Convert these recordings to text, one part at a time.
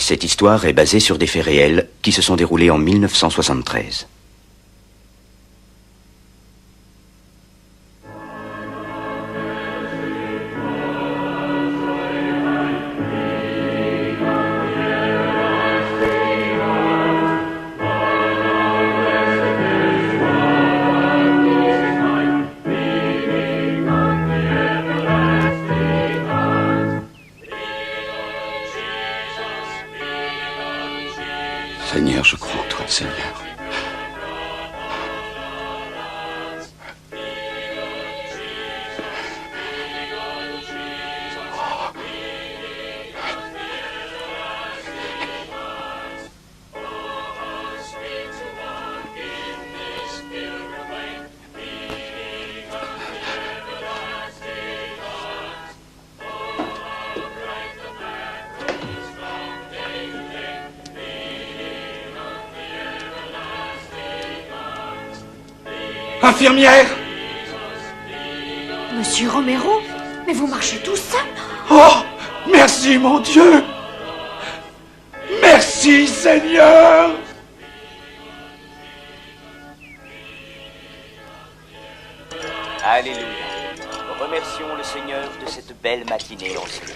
Cette histoire est basée sur des faits réels qui se sont déroulés en 1973. Seigneur, je crois en toi, Seigneur. Infirmière! Monsieur Romero, mais vous marchez tout seul? Oh! Merci, mon Dieu! Merci, Seigneur! Alléluia. Remercions le Seigneur de cette belle matinée ensoleillée.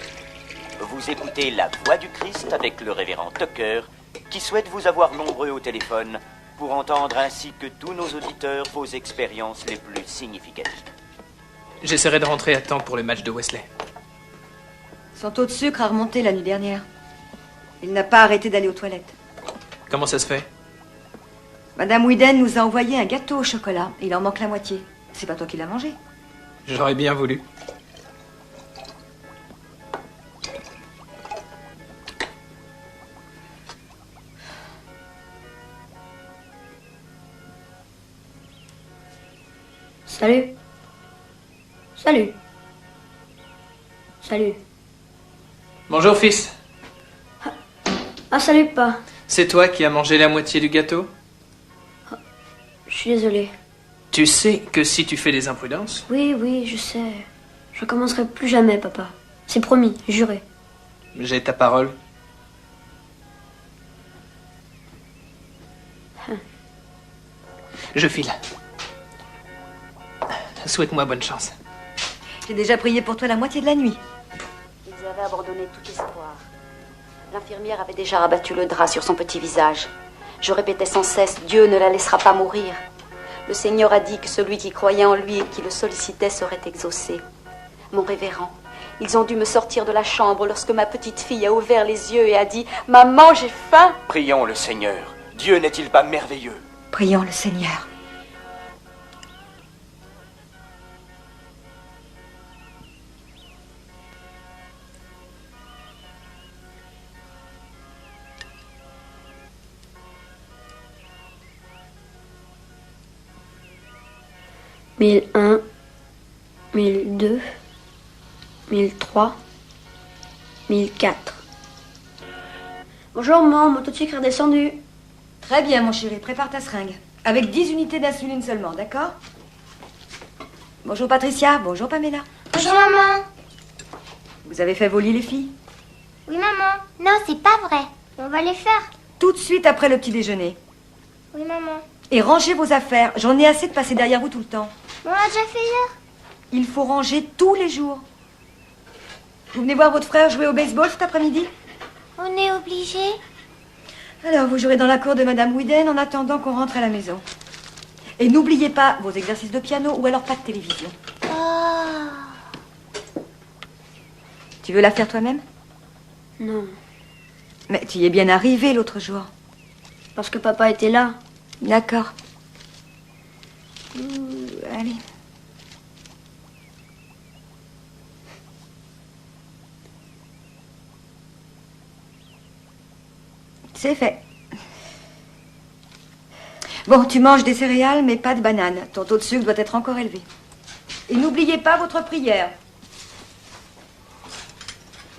Vous écoutez La Voix du Christ avec le révérend Tucker, qui souhaite vous avoir nombreux au téléphone pour entendre ainsi que tous nos auditeurs vos expériences les plus significatives. J'essaierai de rentrer à temps pour le match de Wesley. Son taux de sucre a remonté la nuit dernière. Il n'a pas arrêté d'aller aux toilettes. Comment ça se fait? Madame Whedon nous a envoyé un gâteau au chocolat. Il en manque la moitié. C'est pas toi qui l'as mangé. J'aurais bien voulu. Salut. Salut. Salut. Bonjour, fils. Ah, salut, pas. C'est toi qui as mangé la moitié du gâteau? Je suis désolée. Tu sais que si tu fais des imprudences... Oui, je sais. Je recommencerai plus jamais, papa. C'est promis, juré. J'ai ta parole. Je file. Souhaite-moi bonne chance. J'ai déjà prié pour toi la moitié de la nuit. Ils avaient abandonné tout espoir. L'infirmière avait déjà rabattu le drap sur son petit visage. Je répétais sans cesse, Dieu ne la laissera pas mourir. Le Seigneur a dit que celui qui croyait en lui et qui le sollicitait serait exaucé. Mon révérend, ils ont dû me sortir de la chambre lorsque ma petite fille a ouvert les yeux et a dit « Maman, j'ai faim !» Prions le Seigneur. Dieu n'est-il pas merveilleux? Prions le Seigneur. « 1001, 1002, 1003, 1004. Bonjour, maman, mon taux de sucre est redescendu. Très bien, mon chéri, prépare ta seringue. Avec 10 unités d'insuline seulement, d'accord? Bonjour, Patricia. Bonjour, Pamela. Bonjour, maman. Vous avez fait vos lits, les filles? Oui, maman. Non, c'est pas vrai. On va les faire. Tout de suite après le petit déjeuner. Oui, maman. Et rangez vos affaires. J'en ai assez de passer derrière vous tout le temps. On l'a déjà fait hier. Il faut ranger tous les jours. Vous venez voir votre frère jouer au baseball cet après-midi? On est obligés. Alors, vous jouerez dans la cour de Madame Whedon en attendant qu'on rentre à la maison. Et n'oubliez pas vos exercices de piano ou alors pas de télévision. Oh. Tu veux la faire toi-même? Non, Mais tu y es bien arrivé l'autre jour. parce que papa était là. D'accord. Allez. C'est fait. Bon, tu manges des céréales, mais pas de bananes. Ton taux de sucre doit être encore élevé. Et n'oubliez pas votre prière.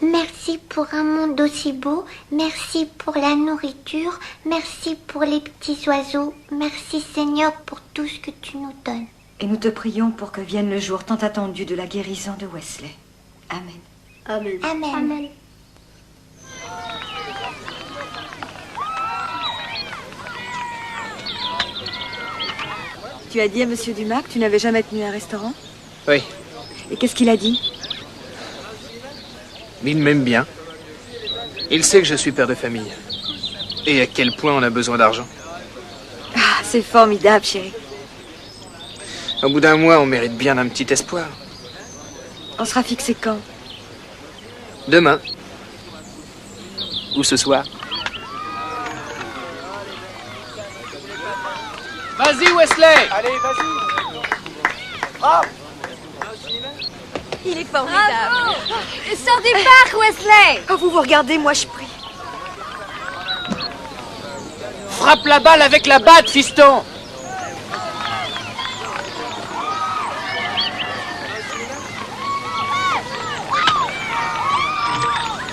Merci pour un monde aussi beau. Merci pour la nourriture. Merci pour les petits oiseaux. Merci, Seigneur, pour tout ce que tu nous donnes. Et nous te prions pour que vienne le jour tant attendu de la guérison de Wesley. Amen. Amen. Amen. Amen. Tu as dit à Monsieur Dumas que tu n'avais jamais tenu un restaurant? Oui, Et qu'est-ce qu'il a dit? il m'aime bien. Il sait que je suis père de famille. Et à quel point on a besoin d'argent. Ah, c'est formidable, chérie. Au bout d'un mois, on mérite bien un petit espoir. On sera fixé quand? Demain. Ou ce soir. Vas-y, Wesley! Allez, vas-y. Il est formidable. Sors du parc, Wesley! Oh, vous regardez, moi je prie. Frappe la balle avec la batte, fiston!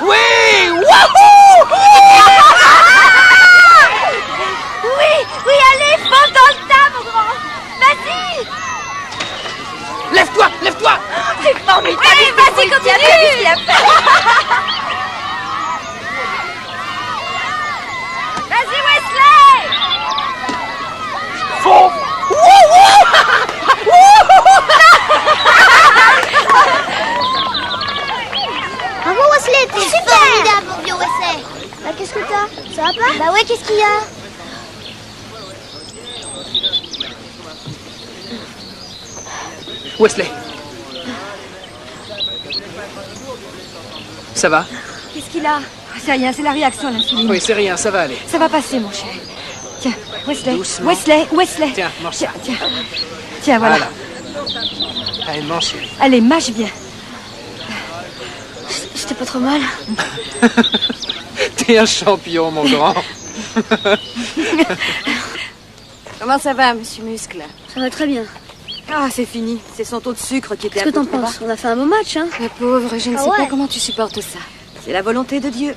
Oui! Wouhou! Oui, allez, fonce dans le tas, mon grand! Vas-y! Lève-toi! Lève-toi! C'est formidable! Allez, vas-y, continue! Vas-y, Wesley! Bravo Wesley, t'es formidable mon vieux Wesley. Bah qu'est-ce que t'as? Ça va pas? Bah ouais, qu'est-ce qu'il y a? Wesley. Ça va? Qu'est-ce qu'il a? C'est rien, c'est la réaction à l'insuline. Oui, c'est rien, ça va aller. Ça va passer, mon chéri. Tiens, Wesley. Doucement. Wesley. Tiens, mange ça. Tiens, voilà. Allez, mange, chérie. Allez, mâche bien. J'étais pas trop mal. T'es un champion, mon grand. Comment ça va, monsieur Muscle? Ça va très bien. Ah, c'est fini. C'est son taux de sucre qui était Qu'est-ce un que peu t'en trop bas. penses? On a fait un beau match, hein? Ma pauvre, je ne sais ouais. pas comment tu supportes ça. C'est la volonté de Dieu.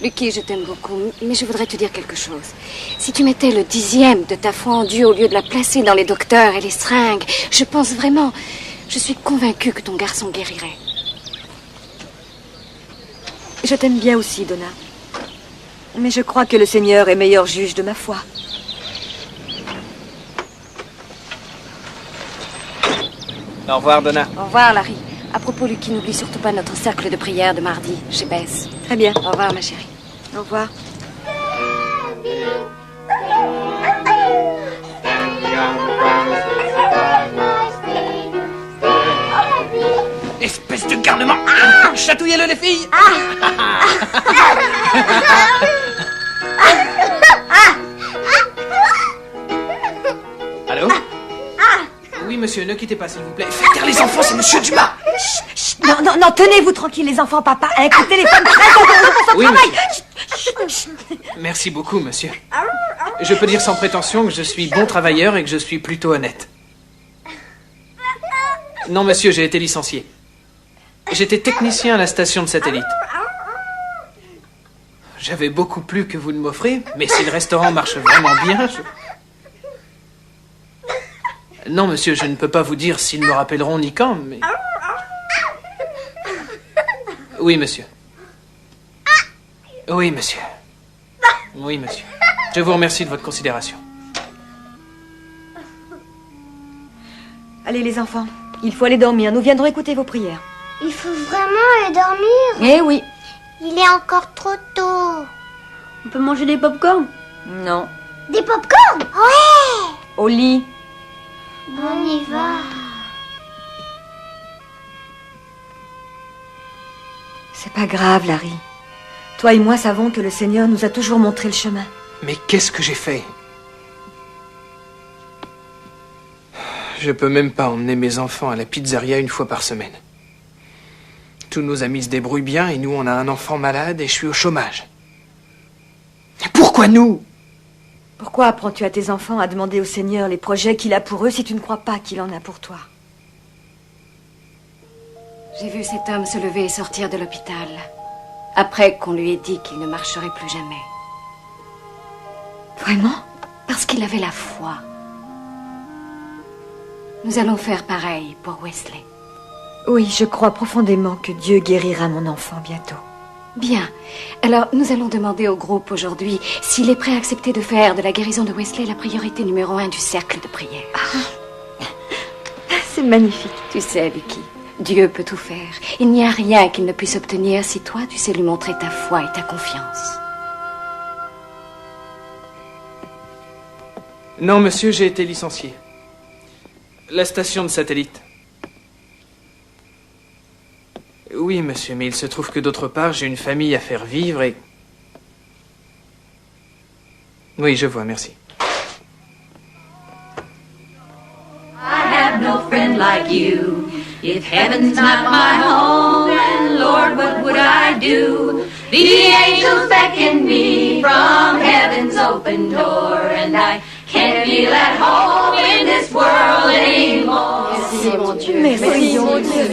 Lucky, je t'aime beaucoup, mais je voudrais te dire quelque chose. Si tu mettais le 10e de ta foi en Dieu au lieu de la placer dans les docteurs et les seringues, je pense vraiment, je suis convaincue que ton garçon guérirait. Je t'aime bien aussi, Donna. Mais je crois que le Seigneur est meilleur juge de ma foi. Au revoir, Donna. Au revoir, Larry. À propos, Lucky, n'oublie surtout pas notre cercle de prière de mardi, chez Bess. Très bien. Au revoir, ma chérie. Au revoir. Espèce de garnement. Chatouillez-le, les filles. Allô? Oui, monsieur, ne quittez pas, s'il vous plaît. Faites taire les enfants, c'est monsieur Dumas. Non, tenez-vous tranquille, les enfants, papa. Un coup de téléphone, très attention pour son Oui, travail. Merci beaucoup, monsieur. Je peux dire sans prétention que je suis bon travailleur et que je suis plutôt honnête. Non, monsieur, j'ai été licencié. J'étais technicien à la station de satellite. J'avais beaucoup plus que vous ne m'offrez, mais si le restaurant marche vraiment bien, Non, monsieur, je ne peux pas vous dire s'ils me rappelleront ni quand, mais... Oui, monsieur. Oui, monsieur. Oui, monsieur. Je vous remercie de votre considération. Allez, les enfants, il faut aller dormir. Nous viendrons écouter vos prières. Il faut vraiment aller dormir. Eh oui. Il est encore trop tôt. On peut manger des pop-corn? Non. Des pop-corn? Ouais. Au lit. On y va. C'est pas grave, Larry. Toi et moi savons que le Seigneur nous a toujours montré le chemin. Mais qu'est-ce que j'ai fait? Je peux même pas emmener mes enfants à la pizzeria une fois par semaine. Tous nos amis se débrouillent bien et nous, on a un enfant malade et je suis au chômage. Pourquoi nous? Pourquoi apprends-tu à tes enfants à demander au Seigneur les projets qu'il a pour eux si tu ne crois pas qu'il en a pour toi? J'ai vu cet homme se lever et sortir de l'hôpital, après qu'on lui ait dit qu'il ne marcherait plus jamais. Vraiment? Parce qu'il avait la foi. Nous allons faire pareil pour Wesley. Oui, je crois profondément que Dieu guérira mon enfant bientôt. Bien. Alors, nous allons demander au groupe aujourd'hui s'il est prêt à accepter de faire de la guérison de Wesley la priorité numéro 1 du cercle de prière. C'est magnifique. Tu sais, Vicky, Dieu peut tout faire. Il n'y a rien qu'il ne puisse obtenir si toi, tu sais lui montrer ta foi et ta confiance. Non, monsieur, j'ai été licencié. La station de satellite. Oui, monsieur, mais il se trouve que d'autre part, j'ai une famille à faire vivre et... Oui, je vois, merci. I have no friend like you. If heaven's not my home, and Lord, what would I do? The angels beckon me from heaven's open door, and I can't feel at home in this world anymore. Merci, mon Dieu. Merci, mon Dieu.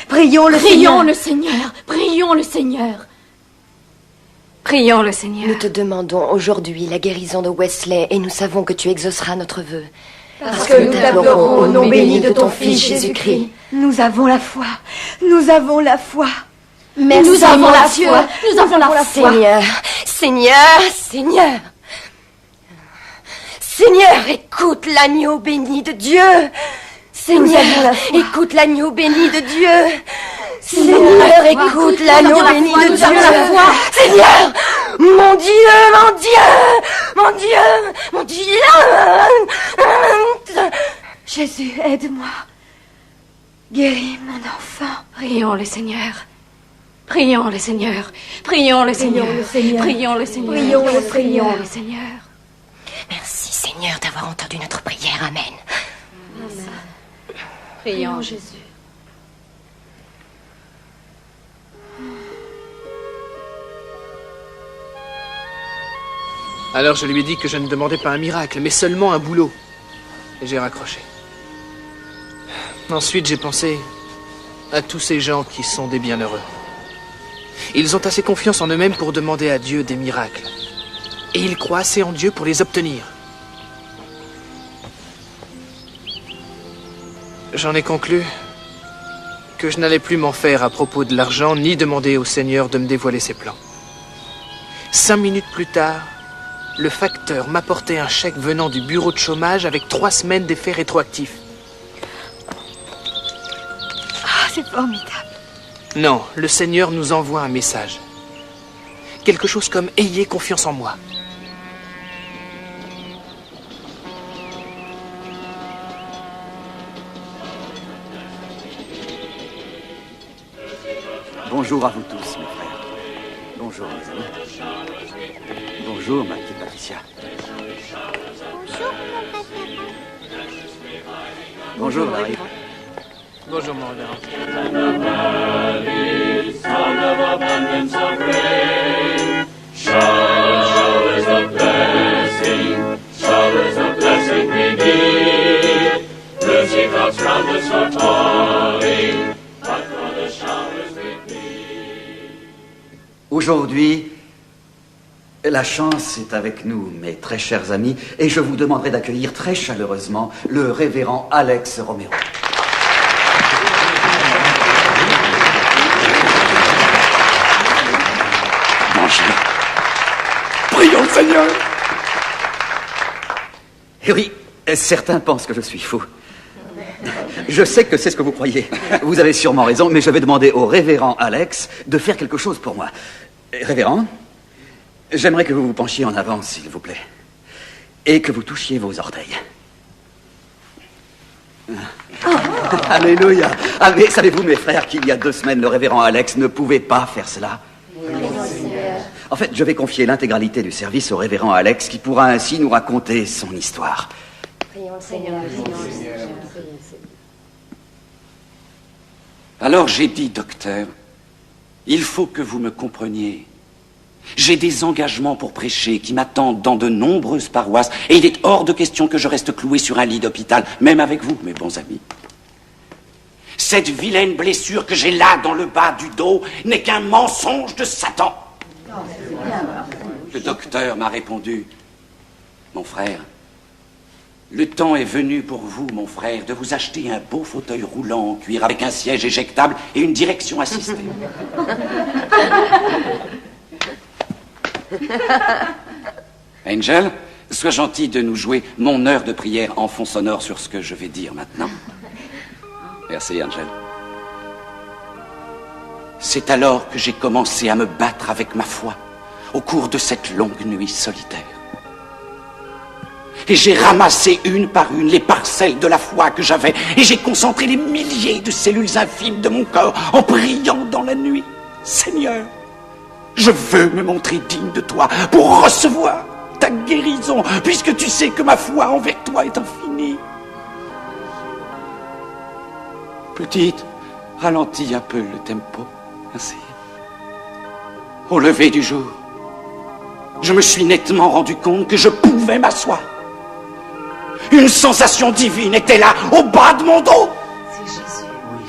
Prions le Seigneur. Prions le Seigneur. Prions le Seigneur. Nous te demandons aujourd'hui la guérison de Wesley et nous savons que tu exauceras notre vœu. Parce que nous t'adorons au nom béni de ton Fils Jésus-Christ. Nous avons la foi. Nous avons la foi. Merci, Nous avons mon la Dieu. foi. Nous avons la foi. Seigneur, Seigneur, Seigneur. Seigneur, écoute l'agneau béni de Dieu. Seigneur, écoute l'agneau béni de Dieu. Seigneur, écoute l'agneau béni de Dieu. Seigneur, mon Dieu, mon Dieu, mon Dieu, mon Dieu. Jésus, aide-moi. Guéris mon enfant. Prions le Seigneur. Prions le Seigneur. Prions le Seigneur. Prions le Seigneur. Prions le Seigneur. Merci Seigneur d'avoir entendu notre prière. Amen. Prions Jésus. Alors je lui ai dit que je ne demandais pas un miracle, mais seulement un boulot. Et j'ai raccroché. Ensuite, j'ai pensé à tous ces gens qui sont des bienheureux. Ils ont assez confiance en eux-mêmes pour demander à Dieu des miracles. Et ils croient assez en Dieu pour les obtenir. J'en ai conclu que je n'allais plus m'en faire à propos de l'argent, ni demander au Seigneur de me dévoiler ses plans. 5 minutes plus tard, le facteur m'apportait un chèque venant du bureau de chômage avec 3 semaines d'effets rétroactifs. Ah, c'est formidable. Non, le Seigneur nous envoie un message. Quelque chose comme « Ayez confiance en moi ». Bonjour à vous tous, mes frères. Bonjour, mes amis. Bonjour, ma petite Patricia. Bonjour, Marie. Bonjour, mon révérend. Aujourd'hui, la chance est avec nous, mes très chers amis, et je vous demanderai d'accueillir très chaleureusement le révérend Alex Romero. Bonjour. Prions le Seigneur. Et oui, certains pensent que je suis fou. Je sais que c'est ce que vous croyez. Vous avez sûrement raison, mais je vais demander au révérend Alex de faire quelque chose pour moi. Révérend, j'aimerais que vous vous penchiez en avant, s'il vous plaît, et que vous touchiez vos orteils. Alléluia. Ah, mais savez-vous, mes frères, qu'il y a 2 semaines, le révérend Alex ne pouvait pas faire cela? En fait, je vais confier l'intégralité du service au révérend Alex, qui pourra ainsi nous raconter son histoire. Alors j'ai dit, docteur, il faut que vous me compreniez. J'ai des engagements pour prêcher qui m'attendent dans de nombreuses paroisses et il est hors de question que je reste cloué sur un lit d'hôpital, même avec vous, mes bons amis. Cette vilaine blessure que j'ai là dans le bas du dos n'est qu'un mensonge de Satan. Le docteur m'a répondu, mon frère, Le temps est venu pour vous, mon frère, de vous acheter un beau fauteuil roulant en cuir avec un siège éjectable et une direction assistée. Angel, sois gentil de nous jouer mon heure de prière en fond sonore sur ce que je vais dire maintenant. Merci, Angel. C'est alors que j'ai commencé à me battre avec ma foi au cours de cette longue nuit solitaire. Et j'ai ramassé une par une les parcelles de la foi que j'avais, et j'ai concentré les milliers de cellules infimes de mon corps en priant dans la nuit. Seigneur, je veux me montrer digne de toi pour recevoir ta guérison, puisque tu sais que ma foi envers toi est infinie. Petite, ralentis un peu le tempo. Merci. Au lever du jour, je me suis nettement rendu compte que je pouvais m'asseoir. Une sensation divine était là, au bas de mon dos.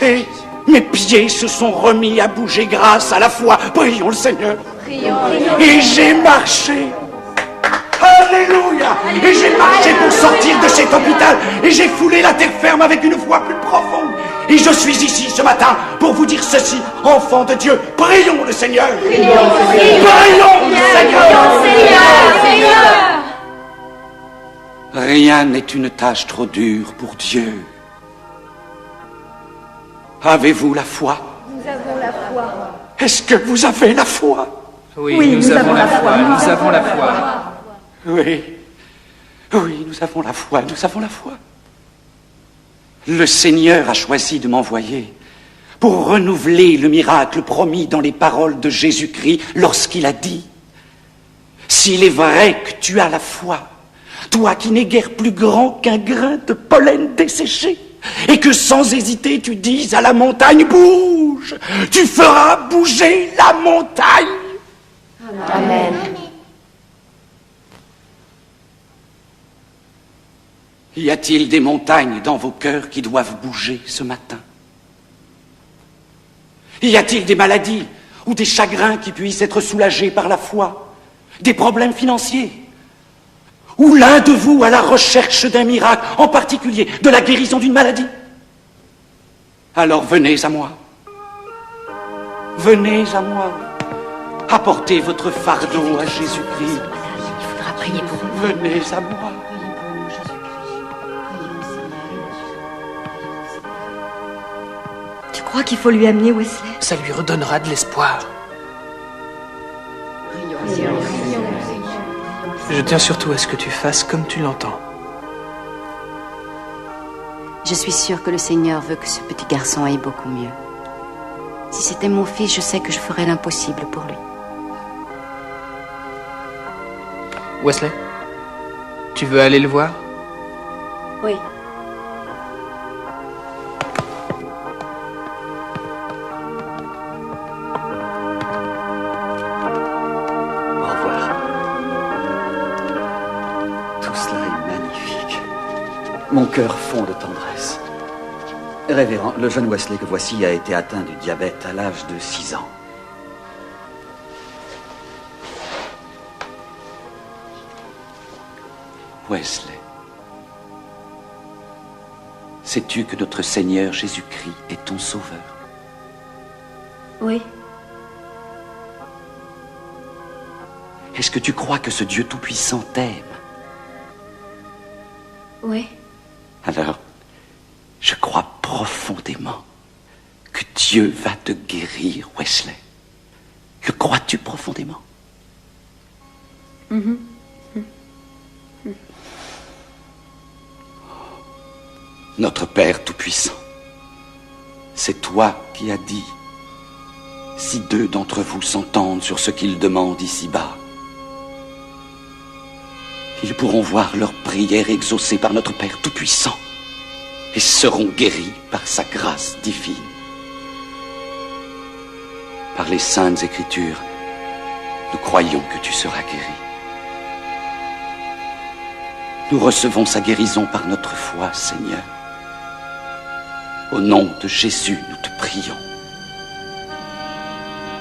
Et mes pieds se sont remis à bouger grâce à la foi. Prions le Seigneur. Et j'ai marché. Alléluia. Et j'ai marché pour sortir de cet hôpital. Et j'ai foulé la terre ferme avec une foi plus profonde. Et je suis ici ce matin pour vous dire ceci, enfants de Dieu. Prions le Seigneur. Prions le Seigneur. Rien n'est une tâche trop dure pour Dieu. Avez-vous la foi? Nous avons la foi. Est-ce que vous avez la foi? Oui, nous avons la foi. Nous avons la foi. Oui, nous avons la foi. Nous avons la foi. Le Seigneur a choisi de m'envoyer pour renouveler le miracle promis dans les paroles de Jésus-Christ lorsqu'il a dit: s'il est vrai que tu as la foi, toi qui n'es guère plus grand qu'un grain de pollen desséché, et que sans hésiter tu dises à la montagne: bouge, tu feras bouger la montagne. Amen. Y a-t-il des montagnes dans vos cœurs qui doivent bouger ce matin? Y a-t-il des maladies ou des chagrins qui puissent être soulagés par la foi? Des problèmes financiers? Ou l'un de vous à la recherche d'un miracle, en particulier de la guérison d'une maladie? Alors venez à moi. Venez à moi. Apportez votre fardeau à Jésus-Christ. Il faudra prier pour vous. Venez à moi. Tu crois qu'il faut lui amener Wesley? Ça lui redonnera de l'espoir. Je tiens surtout à ce que tu fasses comme tu l'entends. Je suis sûre que le Seigneur veut que ce petit garçon aille beaucoup mieux. Si c'était mon fils, je sais que je ferais l'impossible pour lui. Wesley, tu veux aller le voir? Oui. Mon cœur fond de tendresse. Révérend, le jeune Wesley que voici a été atteint du diabète à l'âge de 6 ans. Wesley, sais-tu que notre Seigneur Jésus-Christ est ton sauveur? Oui. Est-ce que tu crois que ce Dieu tout-puissant t'aime? Oui. Alors, je crois profondément que Dieu va te guérir, Wesley. Le crois-tu profondément? Notre Père tout-puissant, c'est toi qui as dit: si 2 d'entre vous s'entendent sur ce qu'ils demandent ici-bas, ils pourront voir leur prière exaucée par notre Père tout-puissant et seront guéris par sa grâce divine. Par les saintes Écritures, nous croyons que tu seras guéri. Nous recevons sa guérison par notre foi, Seigneur. Au nom de Jésus, nous te prions.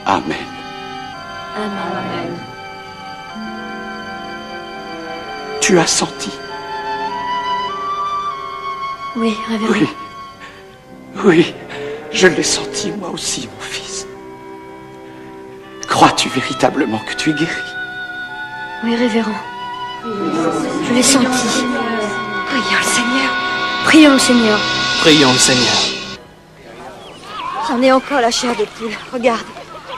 Amen. Amen. Tu as senti. Oui, révérend. Oui. Oui, je l'ai senti moi aussi, mon fils. Crois-tu véritablement que tu es guéri? Oui, révérend. Je l'ai senti. Prions le Seigneur. Prions le Seigneur. Prions le Seigneur. J'en ai encore la chair de poule. Regarde.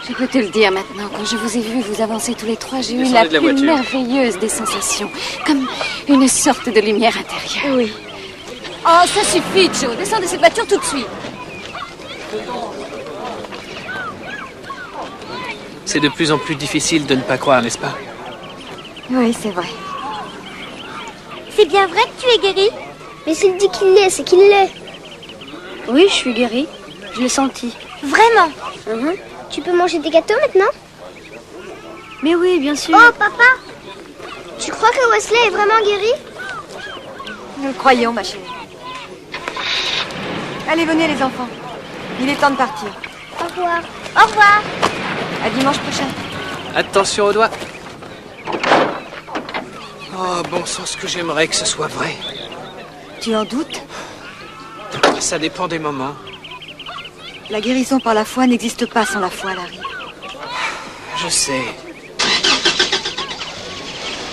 Je peux te le dire maintenant, quand je vous ai vu vous avancer tous les trois, j'ai eu Descendez la de la plus voiture. merveilleuse des sensations. Comme une sorte de lumière intérieure. Oui. Oh, ça suffit, Joe. Descends de cette voiture tout de suite. C'est de plus en plus difficile de ne pas croire, n'est-ce pas? Oui, c'est vrai. C'est bien vrai que tu es guéri? Mais s'il dit qu'il l'est, c'est qu'il l'est. Oui, je suis guérie. Je l'ai senti. Vraiment? Tu peux manger des gâteaux maintenant? Mais oui, bien sûr. Oh, papa! Tu crois que Wesley est vraiment guéri? Nous le croyons, ma chérie. Allez, venez les enfants. Il est temps de partir. Au revoir. Au revoir. À dimanche prochain. Attention aux doigts. Oh, bon sang, ce que j'aimerais que ce soit vrai. Tu en doutes? Ça dépend des moments. La guérison par la foi n'existe pas sans la foi, Larry. Je sais.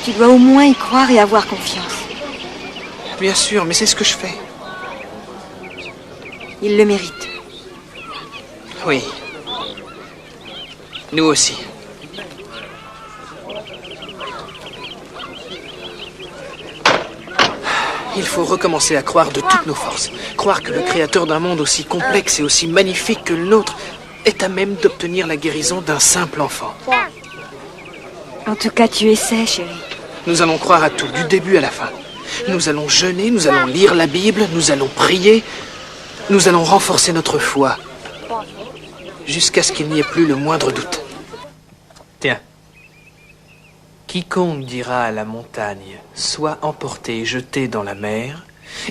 Tu dois au moins y croire et avoir confiance. Bien sûr, mais c'est ce que je fais. Il le mérite. Oui. Nous aussi. Il faut recommencer à croire de toutes nos forces. Croire que le créateur d'un monde aussi complexe et aussi magnifique que le nôtre est à même d'obtenir la guérison d'un simple enfant. En tout cas, tu essaies, chérie. Nous allons croire à tout, du début à la fin. Nous allons jeûner, nous allons lire la Bible, nous allons prier, nous allons renforcer notre foi, jusqu'à ce qu'il n'y ait plus le moindre doute. Tiens. Quiconque dira à la montagne, sois emporté et jeté dans la mer,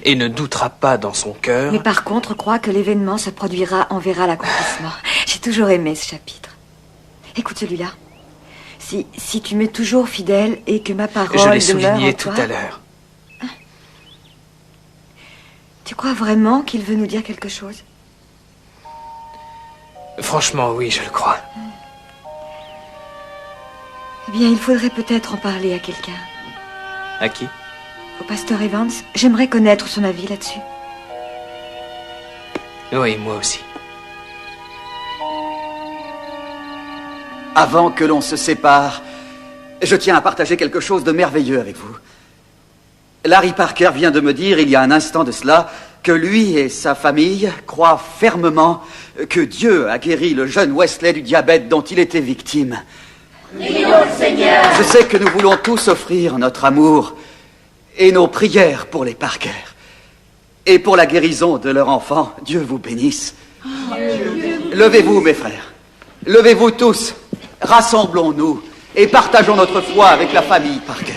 et ne doutera pas dans son cœur... Mais par contre, crois que l'événement se produira, en verra l'accomplissement. J'ai toujours aimé ce chapitre. Écoute celui-là. Si tu m'es toujours fidèle et que ma parole Je l'ai demeure souligné en tout toi, à l'heure. Tu crois vraiment qu'il veut nous dire quelque chose? Franchement, oui, je le crois. Eh bien, il faudrait peut-être en parler à quelqu'un. À qui? Au pasteur Evans. J'aimerais connaître son avis là-dessus. Oui, moi aussi. Avant que l'on se sépare, je tiens à partager quelque chose de merveilleux avec vous. Larry Parker vient de me dire, il y a un instant de cela, que lui et sa famille croient fermement que Dieu a guéri le jeune Wesley du diabète dont il était victime. Je sais que nous voulons tous offrir notre amour et nos prières pour les Parker et pour la guérison de leur enfant. Dieu vous bénisse. Levez-vous, mes frères. Levez-vous tous. Rassemblons-nous et partageons notre foi avec la famille Parker.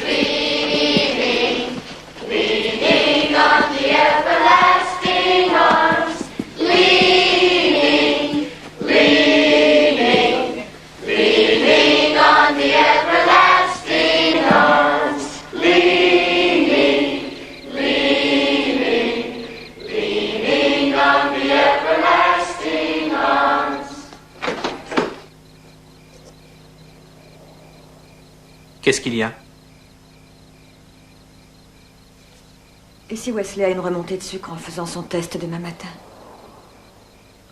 Qu'est-ce qu'il y a? Et si Wesley a une remontée de sucre en faisant son test demain matin?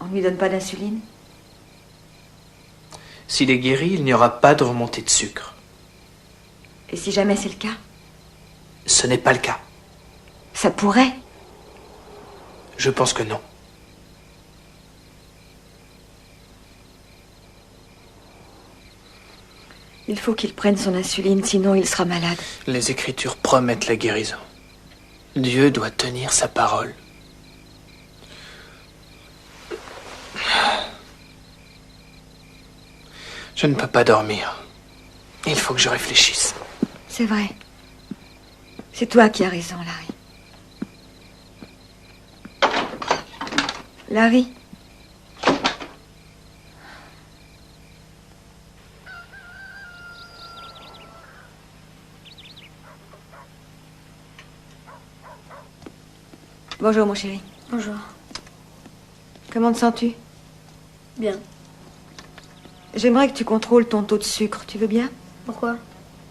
On ne lui donne pas d'insuline? S'il est guéri, il n'y aura pas de remontée de sucre. Et si jamais c'est le cas? Ce n'est pas le cas. Ça pourrait. Je pense que non. Il faut qu'il prenne son insuline, sinon il sera malade. Les Écritures promettent la guérison. Dieu doit tenir sa parole. Je ne peux pas dormir. Il faut que je réfléchisse. C'est vrai. C'est toi qui as raison, Larry. Larry? Bonjour, mon chéri. Bonjour. Comment te sens-tu? Bien. J'aimerais que tu contrôles ton taux de sucre. Tu veux bien? Pourquoi?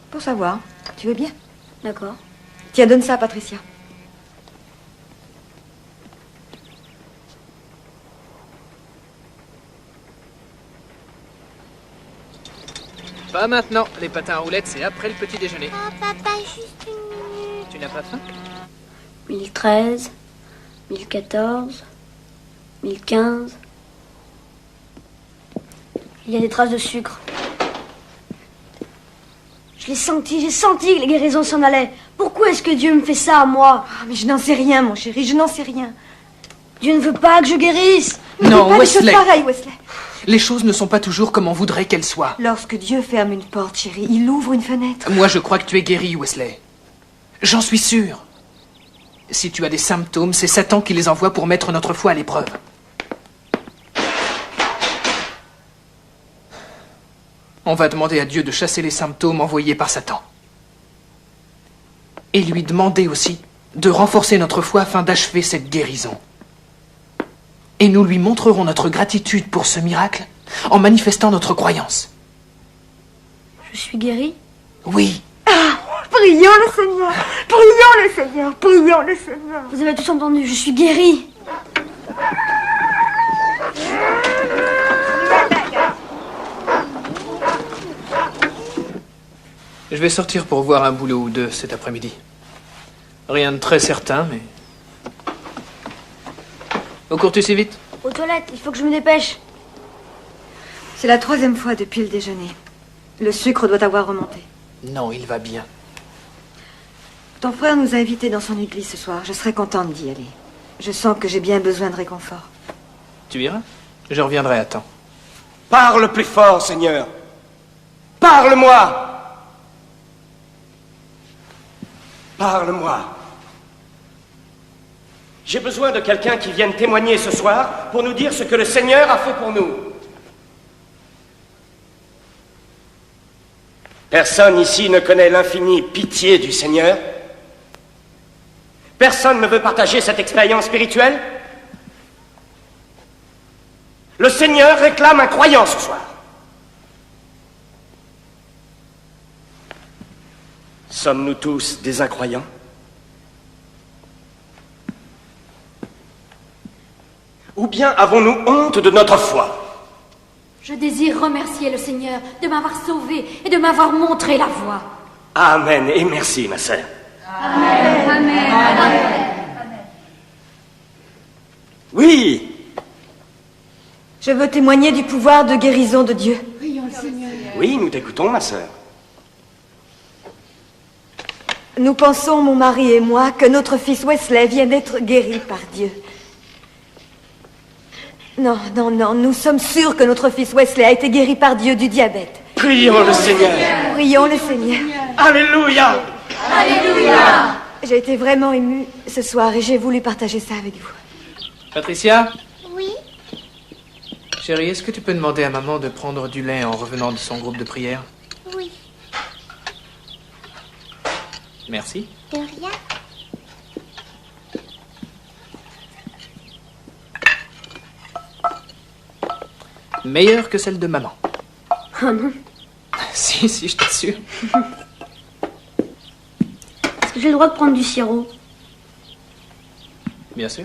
Pour savoir. Tu veux bien? D'accord. Tiens, donne ça à Patricia. Pas maintenant. Les patins à roulettes, c'est après le petit déjeuner. Oh, papa, juste une minute. Tu n'as pas faim? 1013, 1014, 1015. Il y a des traces de sucre. Je l'ai senti, j'ai senti que les guérisons s'en allaient. Pourquoi est-ce que Dieu me fait ça à moi? Ah, mais je n'en sais rien, mon chéri, je n'en sais rien. Dieu ne veut pas que je guérisse. Non, pas Wesley. des choses pareilles, Wesley. Les choses ne sont pas toujours comme on voudrait qu'elles soient. Lorsque Dieu ferme une porte, chéri, il ouvre une fenêtre. Moi, je crois que tu es guéri, Wesley. J'en suis sûr. Si tu as des symptômes, c'est Satan qui les envoie pour mettre notre foi à l'épreuve. On va demander à Dieu de chasser les symptômes envoyés par Satan. Et lui demander aussi de renforcer notre foi afin d'achever cette guérison. Et nous lui montrerons notre gratitude pour ce miracle en manifestant notre croyance. Je suis guérie? Oui. Ah, prions le Seigneur, prions le Seigneur, prions le Seigneur. Vous avez tous entendu, je suis guérie. Je vais sortir pour voir un boulot ou deux cet après-midi. Rien de très certain, mais... Où cours-tu si vite? Aux toilettes, il faut que je me dépêche. C'est la 3e fois depuis le déjeuner. Le sucre doit avoir remonté. Non, il va bien. Ton frère nous a invités dans son église ce soir. Je serais contente d'y aller. Je sens que j'ai bien besoin de réconfort. Tu iras? Je reviendrai à temps. Parle plus fort, Seigneur. Parle-moi. Parle-moi. J'ai besoin de quelqu'un qui vienne témoigner ce soir pour nous dire ce que le Seigneur a fait pour nous. Personne ici ne connaît l'infinie pitié du Seigneur. Personne ne veut partager cette expérience spirituelle. Le Seigneur réclame un croyant ce soir. Sommes-nous tous des incroyants? Ou bien avons-nous honte de notre foi? Je désire remercier le Seigneur de m'avoir sauvé et de m'avoir montré la voie. Amen et merci, ma sœur. Amen. Amen. Amen. Oui. Je veux témoigner du pouvoir de guérison de Dieu. Prions le Seigneur. Oui, nous t'écoutons, ma sœur. Nous pensons, mon mari et moi, que notre fils Wesley vient d'être guéri par Dieu. Non, non, non, nous sommes sûrs que notre fils Wesley a été guéri par Dieu du diabète. Prions le Seigneur. Prions le Seigneur. Alléluia. Alléluia. J'ai été vraiment émue ce soir et j'ai voulu partager ça avec vous. Patricia? Oui? Chérie, est-ce que tu peux demander à maman de prendre du lait en revenant de son groupe de prière? Oui. Merci. De rien. Meilleure que celle de maman. Oh non. Si, si, je t'assure. Est-ce que j'ai le droit de prendre du sirop? Bien sûr.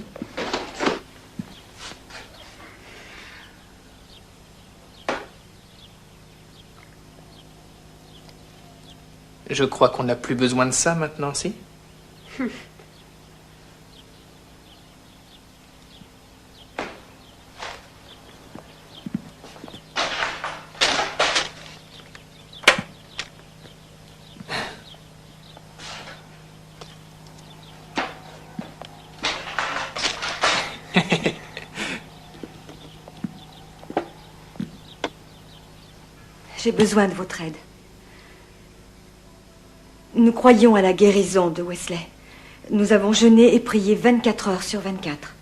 Je crois qu'on n'a plus besoin de ça maintenant, si? J'ai besoin de votre aide. Nous croyons à la guérison de Wesley. Nous avons jeûné et prié 24 heures sur 24.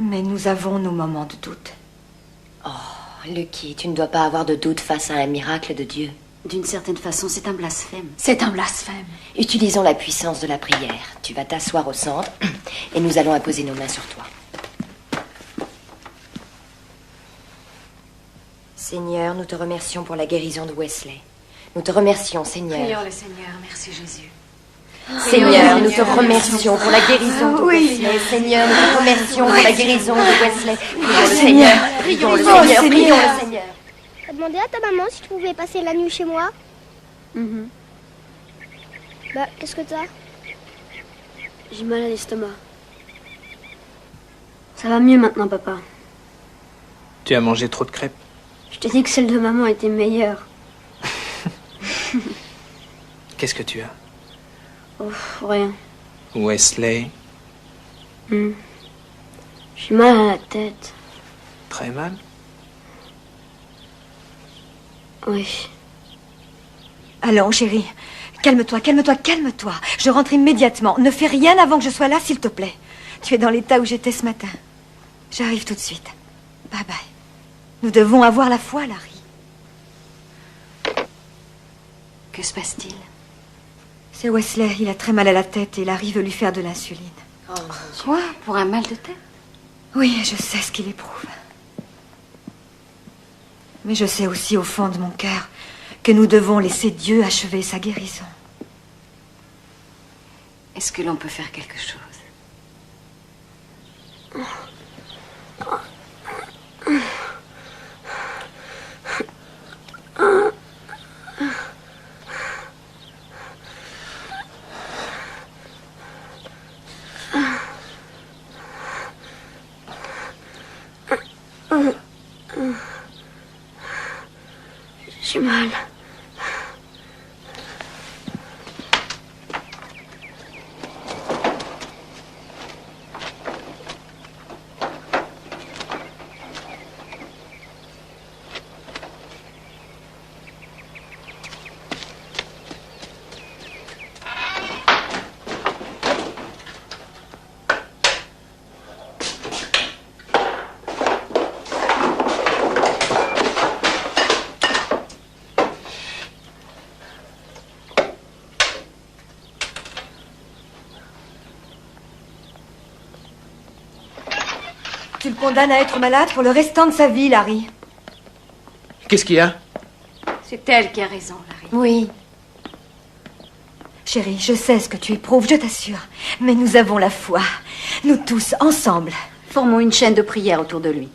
Mais nous avons nos moments de doute. Oh, Lucky, tu ne dois pas avoir de doute face à un miracle de Dieu. D'une certaine façon, c'est un blasphème. C'est un blasphème. Utilisons la puissance de la prière. Tu vas t'asseoir au centre et nous allons imposer nos mains sur toi. Seigneur, nous te remercions pour la guérison de Wesley. Nous te remercions, Seigneur. Prions le Seigneur, merci Jésus. Seigneur, nous te remercions pour la guérison de Wesley. Seigneur, nous te remercions pour la guérison de Wesley. Prions le Seigneur. Prions le Seigneur. Prions le Seigneur. T'as demandé à ta maman si tu pouvais passer la nuit chez moi? Bah, qu'est-ce que t'as? J'ai mal à l'estomac. Ça va mieux maintenant, papa. Tu as mangé trop de crêpes? Je te dis que celle de maman était meilleure. Qu'est-ce que tu as? Oh, rien. Wesley? J'ai mal à la tête. Très mal? Oui. Allons, chérie. Calme-toi, calme-toi, calme-toi. Je rentre immédiatement. Ne fais rien avant que je sois là, s'il te plaît. Tu es dans l'état où j'étais ce matin. J'arrive tout de suite. Bye bye. Nous devons avoir la foi, Larry. Que se passe-t-il? C'est Wesley. Il a très mal à la tête et Larry veut lui faire de l'insuline. Quoi? Pour un mal de tête? Oui, je sais ce qu'il éprouve. Mais je sais aussi au fond de mon cœur que nous devons laisser Dieu achever sa guérison. Est-ce que l'on peut faire quelque chose? J'ai mal. Tu le condamnes à être malade pour le restant de sa vie, Larry. Qu'est-ce qu'il y a? C'est elle qui a raison, Larry. Oui. Chérie, je sais ce que tu éprouves, je t'assure. Mais nous avons la foi. Nous tous, ensemble. Formons une chaîne de prière autour de lui.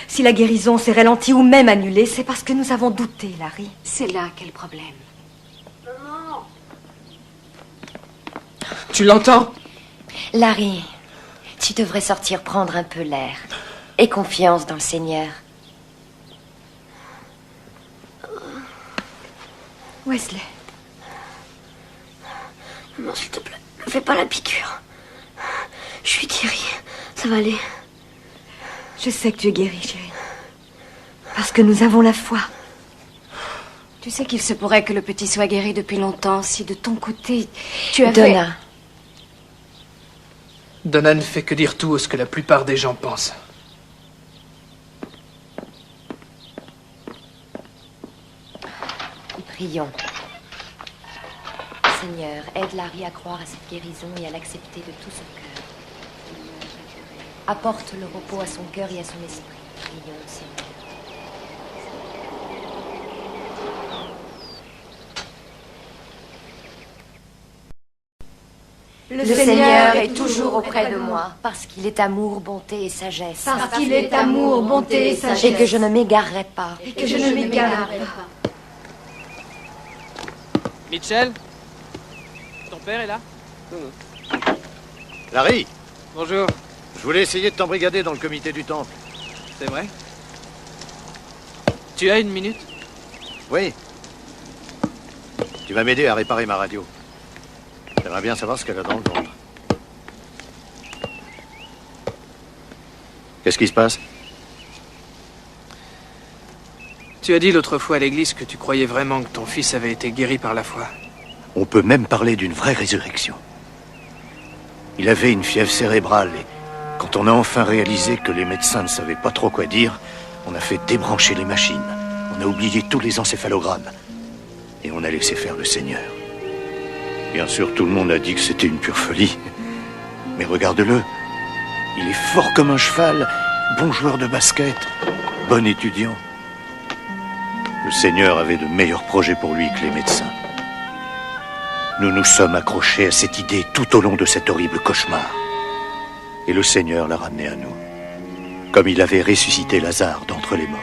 Si la guérison s'est ralentie ou même annulée, c'est parce que nous avons douté, Larry. C'est là qu'est le problème. Tu l'entends? Larry, tu devrais sortir prendre un peu l'air. Aie confiance dans le Seigneur. Wesley. Non, s'il te plaît, ne fais pas la piqûre. Je suis guérie. Ça va aller. Je sais que tu es guérie, chérie. Parce que nous avons la foi. Tu sais qu'il se pourrait que le petit soit guéri depuis longtemps si de ton côté tu avais... Donna. Donna ne fait que dire tout ce que la plupart des gens pensent. Prions. Seigneur, aide Larry à croire à cette guérison et à l'accepter de tout son cœur. Apporte le repos à son cœur et à son esprit. Prions, Seigneur. Le Seigneur est toujours auprès de moi, parce qu'il est amour, bonté et sagesse. Parce qu'il est amour, bonté et sagesse. Et que je ne m'égarerai pas. Et que je ne m'égarerai pas. Mitchell? Ton père est là? Larry, Bonjour. je voulais essayer de t'embrigader dans le comité du temple. C'est vrai? Tu as une minute? Oui. Tu vas m'aider à réparer ma radio. J'aimerais bien savoir ce qu'elle a dans le ventre. Qu'est-ce qui se passe? Tu as dit l'autre fois à l'église que tu croyais vraiment que ton fils avait été guéri par la foi. On peut même parler d'une vraie résurrection. Il avait une fièvre cérébrale et quand on a enfin réalisé que les médecins ne savaient pas trop quoi dire, on a fait débrancher les machines. On a oublié tous les encéphalogrammes. et on a laissé faire le Seigneur. Bien sûr, tout le monde a dit que c'était une pure folie. Mais regarde-le. Il est fort comme un cheval, bon joueur de basket, bon étudiant. Le Seigneur avait de meilleurs projets pour lui que les médecins. Nous nous sommes accrochés à cette idée tout au long de cet horrible cauchemar. Et le Seigneur l'a ramené à nous, comme il avait ressuscité Lazare d'entre les morts.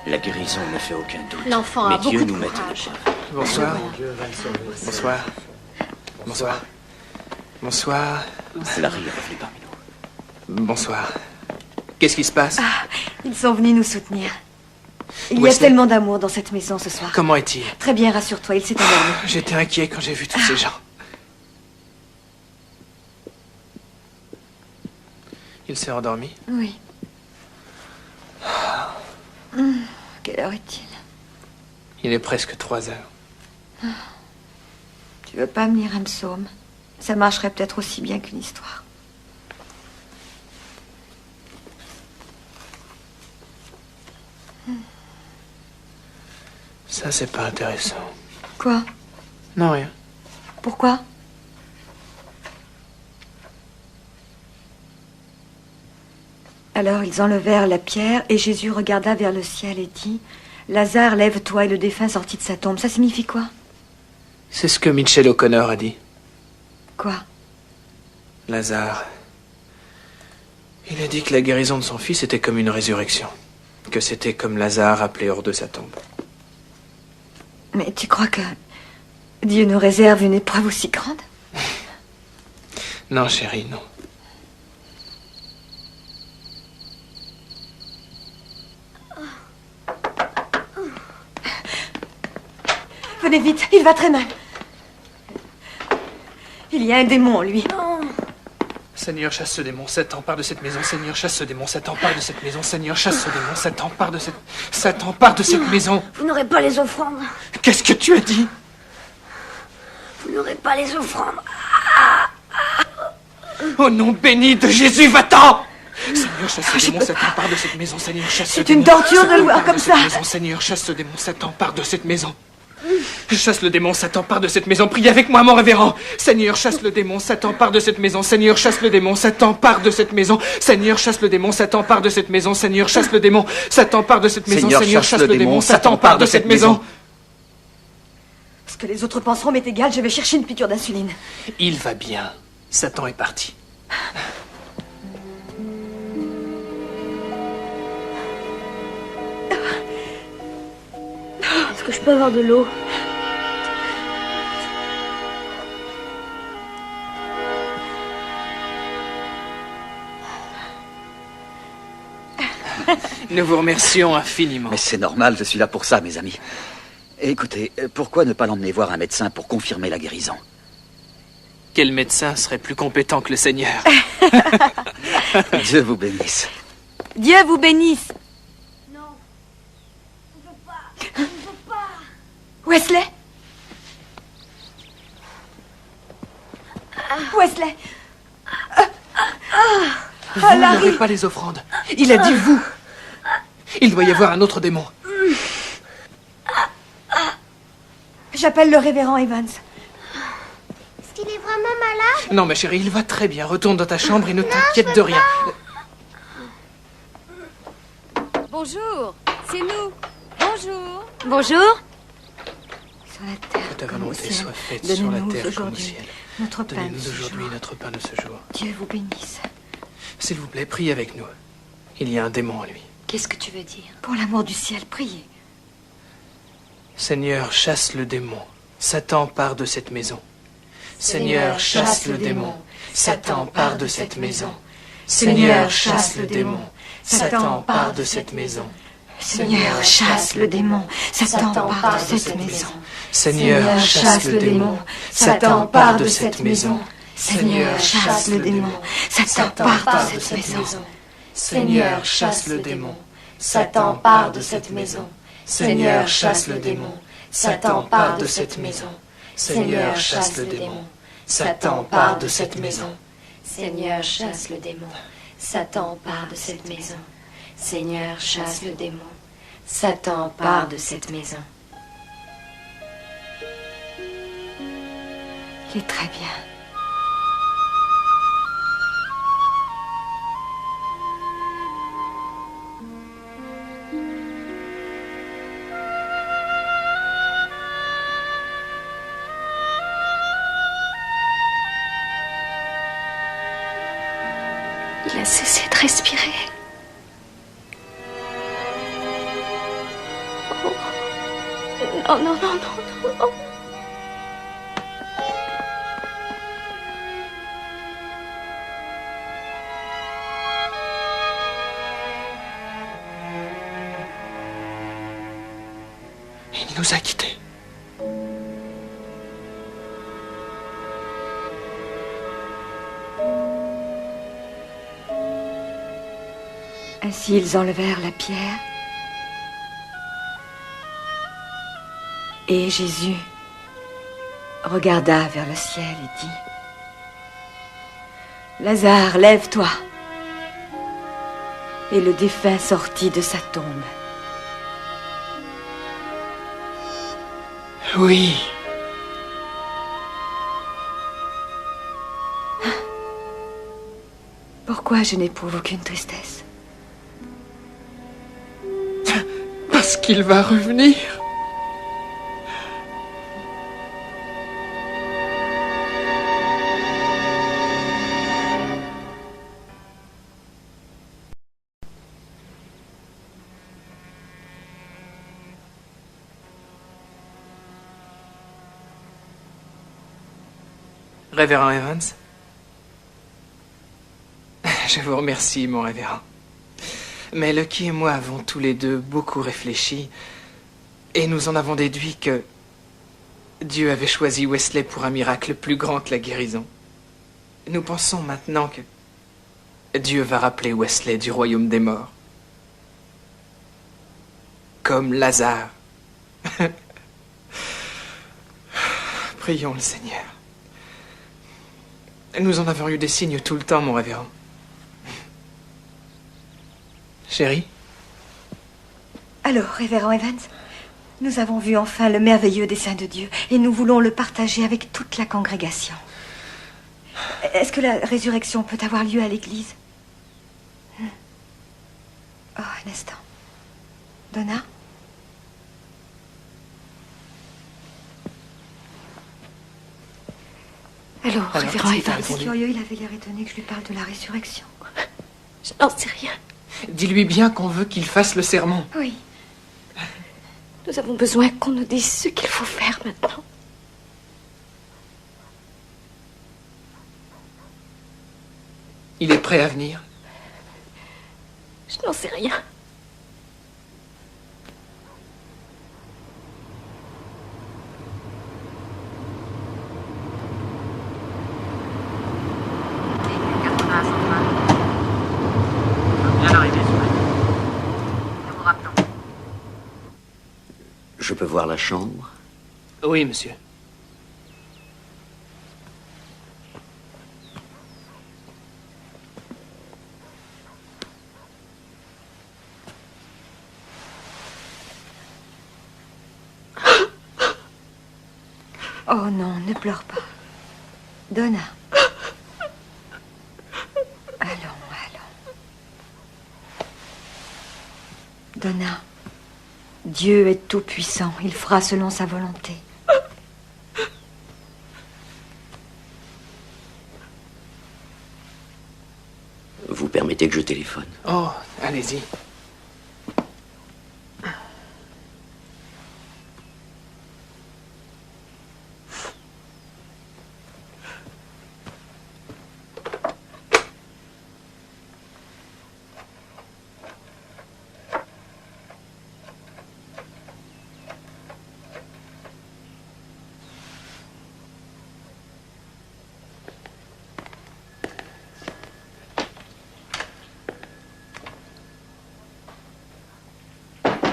La guérison ne fait aucun doute. L'enfant a mais beaucoup Dieu de nous met courage. Bonsoir. Bonsoir. Bonsoir. Bonsoir. Larry est revenu parmi nous. Bonsoir. Qu'est-ce qui se passe? Ils sont venus nous soutenir. Il y a Wesley. tellement d'amour dans cette maison ce soir. Comment est-il? Très bien, rassure-toi, il s'est endormi. J'étais inquiet quand j'ai vu tous ces gens. Il s'est endormi? Oui. Quelle heure est-il? Il est presque 3 heures. Tu veux pas me lire un psaume? Ça marcherait peut-être aussi bien qu'une histoire. Ça, c'est pas intéressant. Quoi? Non, rien. Pourquoi? Alors ils enlevèrent la pierre et Jésus regarda vers le ciel et dit: Lazare, lève-toi. Et le défunt sortit de sa tombe. Ça signifie quoi? C'est ce que Mitchell O'Connor a dit. Quoi? Lazare. Il a dit que la guérison de son fils était comme une résurrection. Que c'était comme Lazare appelé hors de sa tombe. Mais tu crois que Dieu nous réserve une épreuve aussi grande? Non, chérie, non. Venez vite, il va très mal. Il y a un démon en lui. Seigneur, chasse ce démon, Satan, part de cette maison. Seigneur, chasse ce démon, Satan, part de cette maison. Seigneur, chasse ce démon, Satan, part de cette... Satan, part de cette maison. Vous n'aurez pas les offrandes. Qu'est-ce que tu as dit? Vous n'aurez pas les offrandes. Au nom béni de Jésus, va-t'en! Seigneur, chasse ce démon, Satan, part de cette maison. Seigneur, chasse ce C'est démon. une torture de Satan, le voir part comme de cette ça. maison. Seigneur, chasse ce démon, Satan, part de cette maison. Chasse le démon, Satan, part de cette maison. Priez avec moi, mon révérend. Seigneur, chasse le démon, Satan, part de cette maison. Seigneur, chasse le démon, Satan, part de cette maison. Seigneur, chasse le démon, Satan, part de cette maison. Seigneur, chasse le démon, Satan, part de cette maison. Seigneur, chasse le démon, Satan, part de cette maison. Ce que les autres penseront m'est égal, je vais chercher une piqûre d'insuline. Il va bien. Satan est parti. Est-ce que je peux avoir de l'eau? Nous vous remercions infiniment. Mais c'est normal, je suis là pour ça, mes amis. Écoutez, pourquoi ne pas l'emmener voir un médecin pour confirmer la guérison? Quel médecin serait plus compétent que le Seigneur? Dieu vous bénisse. Dieu vous bénisse. Wesley? Wesley? Vous n'aurez pas les offrandes. Il a dit vous. Il doit y avoir un autre démon. J'appelle le révérend Evans. Est-ce qu'il est vraiment malade? Non, ma chérie, il va très bien. Retourne dans ta chambre et ne t'inquiète de rien. Bonjour, c'est nous. Bonjour. Bonjour. Sur la terre Que ta comme au volonté ciel. soit faite sur la Donnez-nous terre comme au aujourd'hui ciel. notre pain de Donnez-nous ce aujourd'hui jour. notre pain de ce jour. Dieu vous bénisse. S'il vous plaît, priez avec nous. Il y a un démon en lui. Qu'est-ce que tu veux dire? Pour l'amour du ciel, priez. Seigneur, chasse le démon. Satan, part de cette maison. Seigneur, chasse le démon. Satan, part de cette maison. Seigneur, chasse le démon. Satan, part de cette maison. Seigneur, chasse le démon. Satan, part de cette maison. Seigneur, chasse le démon. Satan, part de cette maison. Seigneur, chasse le démon. Satan, part de cette maison. Seigneur, chasse le démon. Satan, part de cette maison. Seigneur, chasse le démon. Satan, part de cette maison. Seigneur, chasse le démon. Satan, part de cette maison. Seigneur, chasse le démon. Satan, part de cette maison. Seigneur, chasse le démon. Satan, part de cette maison. Il est très bien. Il a cessé de respirer. Oh. Non, non, non, non, non, non. Il nous a quittés. Ainsi, ils enlevèrent la pierre. Et Jésus regarda vers le ciel et dit: Lazare, lève-toi. Et le défunt sortit de sa tombe. Oui. Pourquoi je n'éprouve aucune tristesse? Parce qu'il va revenir. Révérend Evans, je vous remercie, mon révérend. Mais Lucky et moi avons tous les deux beaucoup réfléchi et nous en avons déduit que Dieu avait choisi Wesley pour un miracle plus grand que la guérison. Nous pensons maintenant que Dieu va rappeler Wesley du royaume des morts. Comme Lazare. Prions le Seigneur. Nous en avons eu des signes tout le temps, mon révérend. Chérie? Alors, révérend Evans, nous avons vu enfin le merveilleux dessein de Dieu et nous voulons le partager avec toute la congrégation. Est-ce que la résurrection peut avoir lieu à l'église? Oh, un instant. Donna? Alors, révérend Evans. C'est curieux, il avait l'air étonné que je lui parle de la résurrection. Je n'en sais rien. Dis-lui bien qu'on veut qu'il fasse le sermon. Oui. Nous avons besoin qu'on nous dise ce qu'il faut faire maintenant. Il est prêt à venir? Je n'en sais rien. Je peux voir la chambre? Oui, monsieur. Oh non, ne pleure pas. Donna. Allons, allons. Donna. Dieu est tout-puissant. Il fera selon sa volonté. Vous permettez que je téléphone? Oh, allez-y.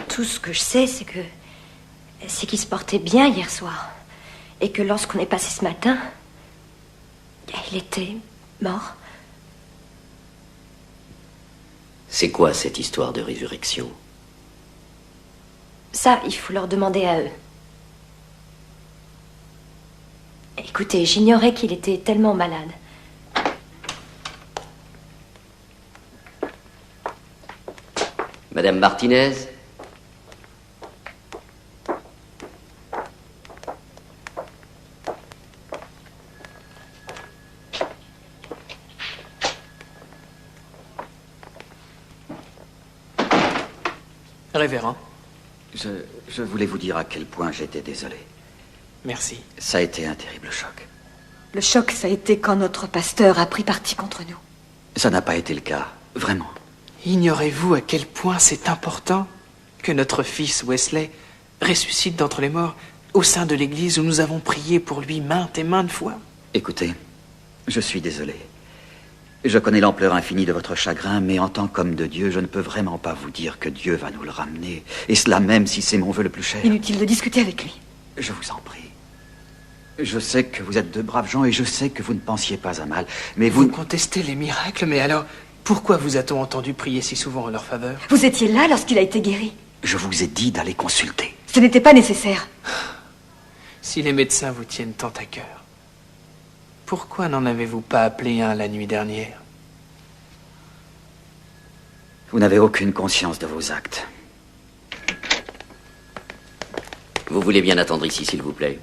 Tout ce que je sais, c'est qu'il se portait bien hier soir. Et que lorsqu'on est passé ce matin, il était mort. C'est quoi cette histoire de résurrection? Ça, il faut leur demander à eux. Écoutez, j'ignorais qu'il était tellement malade. Madame Martinez? Révérend. Je voulais vous dire à quel point j'étais désolé. Merci. Ça a été un terrible choc. Le choc, ça a été quand notre pasteur a pris parti contre nous. Ça n'a pas été le cas, vraiment. Ignorez-vous à quel point c'est important que notre fils Wesley ressuscite d'entre les morts au sein de l'église où nous avons prié pour lui maintes et maintes fois? Écoutez, je suis désolé. Je connais l'ampleur infinie de votre chagrin, mais en tant qu'homme de Dieu, je ne peux vraiment pas vous dire que Dieu va nous le ramener, et cela même si c'est mon vœu le plus cher. Inutile de discuter avec lui. Je vous en prie. Je sais que vous êtes de braves gens et je sais que vous ne pensiez pas à mal, mais Vous contestez les miracles, mais alors, pourquoi vous a-t-on entendu prier si souvent en leur faveur? Vous étiez là lorsqu'il a été guéri. Je vous ai dit d'aller consulter. Ce n'était pas nécessaire. Si les médecins vous tiennent tant à cœur, pourquoi n'en avez-vous pas appelé un la nuit dernière? Vous n'avez aucune conscience de vos actes. Vous voulez bien attendre ici, s'il vous plaît?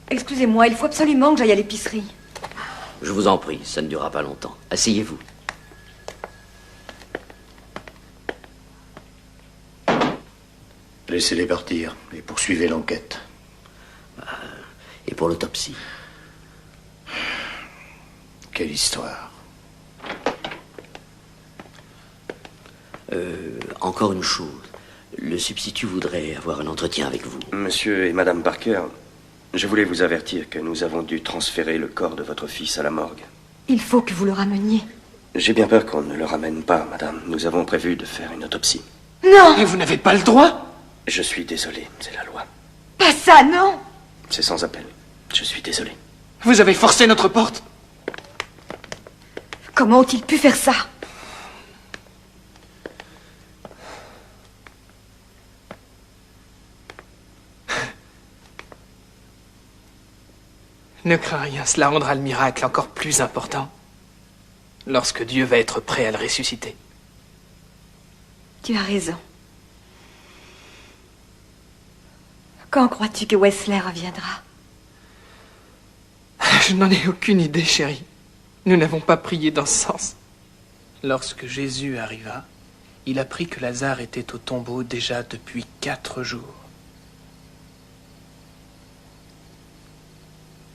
Excusez-moi, il faut absolument que j'aille à l'épicerie. Je vous en prie, ça ne durera pas longtemps. Asseyez-vous. Laissez-les partir et poursuivez l'enquête. Et pour l'autopsie? Quelle histoire. Encore une chose. Le substitut voudrait avoir un entretien avec vous. Monsieur et Madame Parker, je voulais vous avertir que nous avons dû transférer le corps de votre fils à la morgue. Il faut que vous le rameniez. J'ai bien peur qu'on ne le ramène pas, madame. Nous avons prévu de faire une autopsie. Non! Et vous n'avez pas le droit? Je suis désolé, c'est la loi. Pas ça, non! C'est sans appel. Je suis désolé. Vous avez forcé notre porte? Comment ont-ils pu faire ça? Ne crains rien, cela rendra le miracle encore plus important lorsque Dieu va être prêt à le ressusciter. Tu as raison. Quand crois-tu que Wesley reviendra? Je n'en ai aucune idée, chérie. Nous n'avons pas prié dans ce sens. Lorsque Jésus arriva, il apprit que Lazare était au tombeau déjà depuis 4 jours.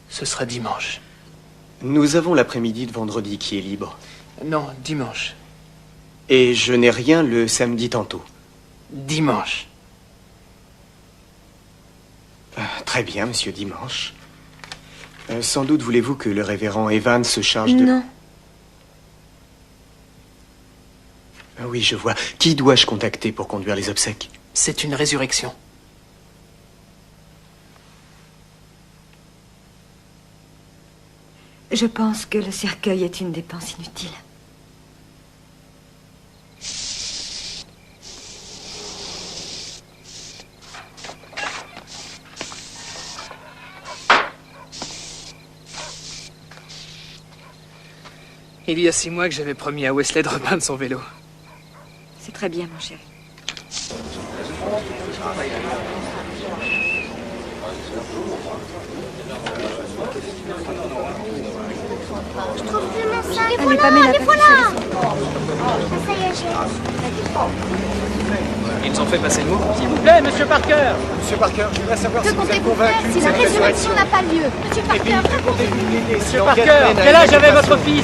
Ce sera dimanche. Nous avons l'après-midi de vendredi qui est libre. Non, dimanche. Et je n'ai rien le samedi tantôt. Dimanche. Très bien, monsieur Dimanche. Sans doute voulez-vous que le révérend Evans se charge de... Non. Oui, je vois. Qui dois-je contacter pour conduire les obsèques? C'est une résurrection. Je pense que le cercueil est une dépense inutile. Il y a 6 mois que j'avais promis à Wesley de repeindre son vélo. C'est très bien, mon chéri. Je trouve plus mon sac. Allez, Pamela, les voilà. Ça y est, Ils ont fait passer le mot? S'il vous plaît, monsieur Parker. Monsieur Parker, je voudrais savoir Que si vous êtes comptez-vous convaincu faire de si la cette résurrection résurrection. n'a pas lieu? Monsieur Parker, racontez-nous. Monsieur Parker, quel âge avait votre fils?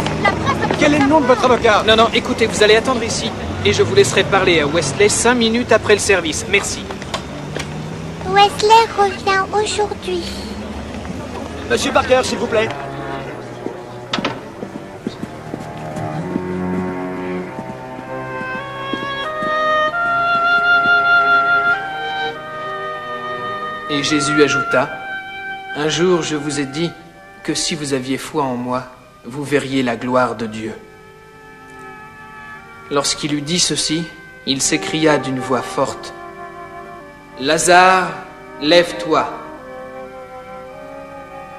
Quel est le nom de votre avocat? Non, écoutez, vous allez attendre ici et je vous laisserai parler à Wesley 5 minutes après le service. Merci. Wesley revient aujourd'hui. Monsieur Parker, s'il vous plaît. Et Jésus ajouta, « Un jour je vous ai dit que si vous aviez foi en moi, vous verriez la gloire de Dieu. » Lorsqu'il eut dit ceci, il s'écria d'une voix forte, « Lazare, lève-toi !»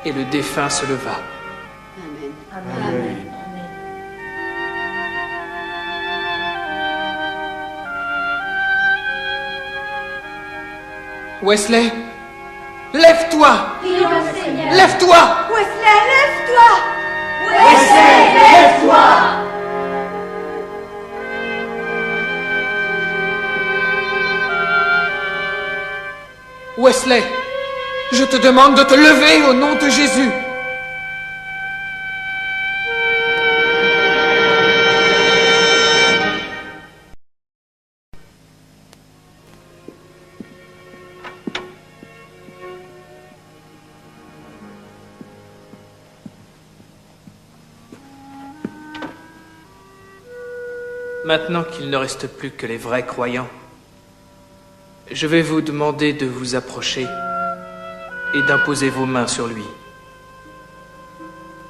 Et le défunt se leva. Amen. Wesley, lève-toi! Lève-toi! Wesley, lève-toi! Wesley, lève-toi! Wesley, je te demande de te lever au nom de Jésus. Maintenant qu'il ne reste plus que les vrais croyants, je vais vous demander de vous approcher et d'imposer vos mains sur lui,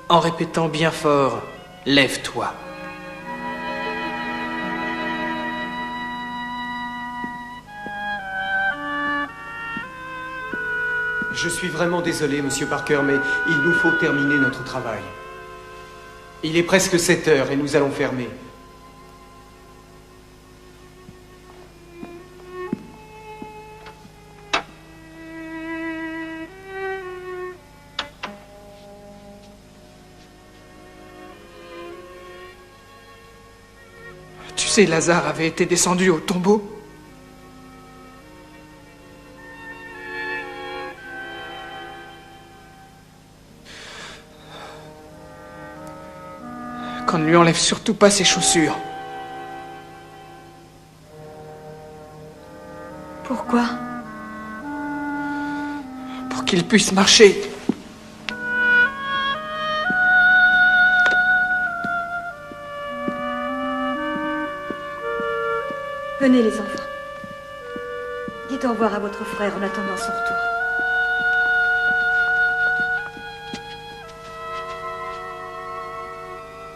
en répétant bien fort « Lève-toi ». Je suis vraiment désolé, Monsieur Parker, mais il nous faut terminer notre travail. Il est presque 7 heures et nous allons fermer. Tu sais, Lazare avait été descendu au tombeau. Qu'on ne lui enlève surtout pas ses chaussures. Pourquoi? Pour qu'il puisse marcher. Venez les enfants. Dites au revoir à votre frère en attendant son retour.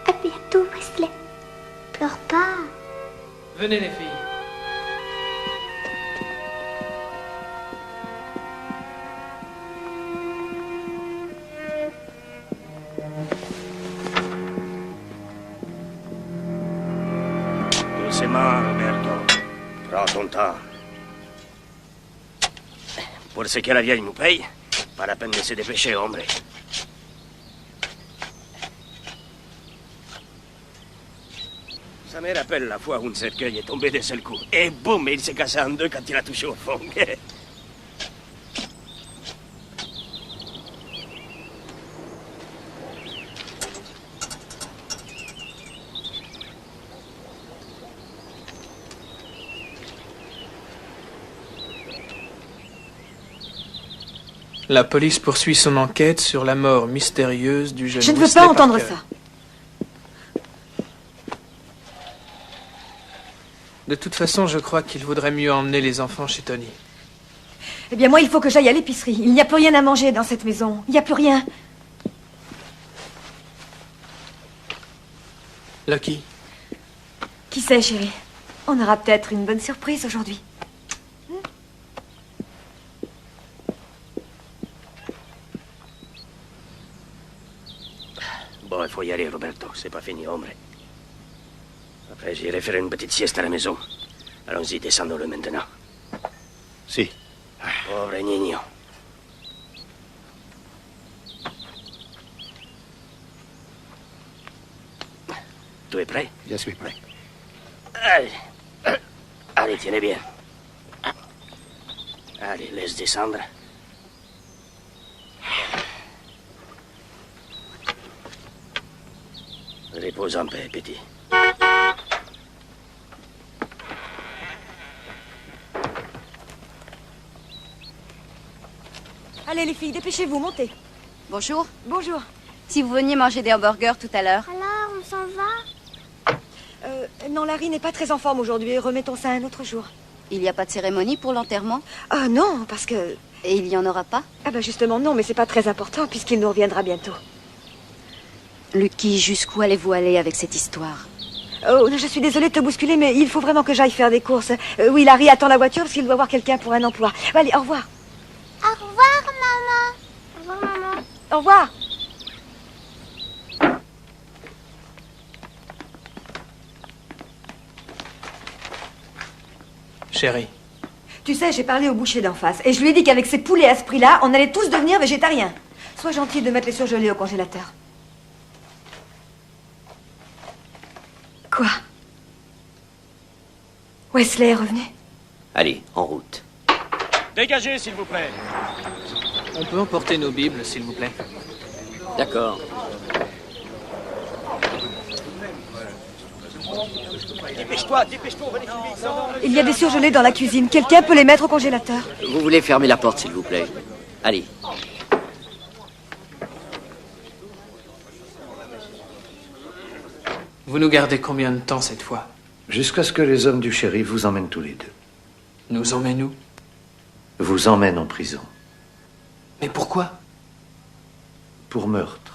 À bientôt, Wesley. Pleure pas. Venez les filles. Doucement, Roberto. Prends ton temps. Pour ce que la vieille nous paye, pas la peine de se dépêcher, hombre. Ça me rappelle la fois où un cercueil est tombé d'un seul coup. Et boum, il s'est cassé en deux quand il a touché au fond. La police poursuit son enquête sur la mort mystérieuse du jeune Je ne veux Wesley pas entendre Parker. ça. De toute façon, je crois qu'il vaudrait mieux emmener les enfants chez Tony. Eh bien, moi, il faut que j'aille à l'épicerie. Il n'y a plus rien à manger dans cette maison. Il n'y a plus rien. Lucky, Qui sait, chérie? On aura peut-être une bonne surprise aujourd'hui. Bon, il faut y aller, Roberto. C'est pas fini, hombre. Après, j'irai faire une petite sieste à la maison. Allons-y, descendons-le maintenant. Si. Pauvre niño. Tu es prêt? Je suis prêt. Allez. Allez, tiens bien. Allez, laisse descendre. Repose en paix, petit. Allez, les filles, dépêchez-vous, montez. Bonjour. Bonjour. Si vous veniez manger des hamburgers tout à l'heure. Alors, on s'en va? Non, Larry n'est pas très en forme aujourd'hui. Remettons ça un autre jour. Il n'y a pas de cérémonie pour l'enterrement? Ah non, parce que... Et il n'y en aura pas? Ah ben justement non, mais c'est pas très important puisqu'il nous reviendra bientôt. Lucky, jusqu'où allez-vous aller avec cette histoire? Oh, je suis désolée de te bousculer, mais il faut vraiment que j'aille faire des courses. Oui, Larry attend la voiture parce qu'il doit voir quelqu'un pour un emploi. Allez, au revoir. Au revoir, maman. Au revoir, maman. Au revoir. Chérie. Tu sais, j'ai parlé au boucher d'en face et je lui ai dit qu'avec ces poulets à ce prix-là, on allait tous devenir végétariens. Sois gentil de mettre les surgelés au congélateur. Quoi? Wesley est revenu? Allez, en route. Dégagez, s'il vous plaît. On peut emporter nos Bibles, s'il vous plaît. D'accord. Dépêche-toi, dépêche-toi, on va les filmer. Il y a des surgelés dans la cuisine. Quelqu'un peut les mettre au congélateur? Vous voulez fermer la porte, s'il vous plaît? Allez. Vous nous gardez combien de temps cette fois? Jusqu'à ce que les hommes du shérif vous emmènent tous les deux. Nous emmènent où? Vous emmènent en prison. Mais pourquoi? Pour meurtre.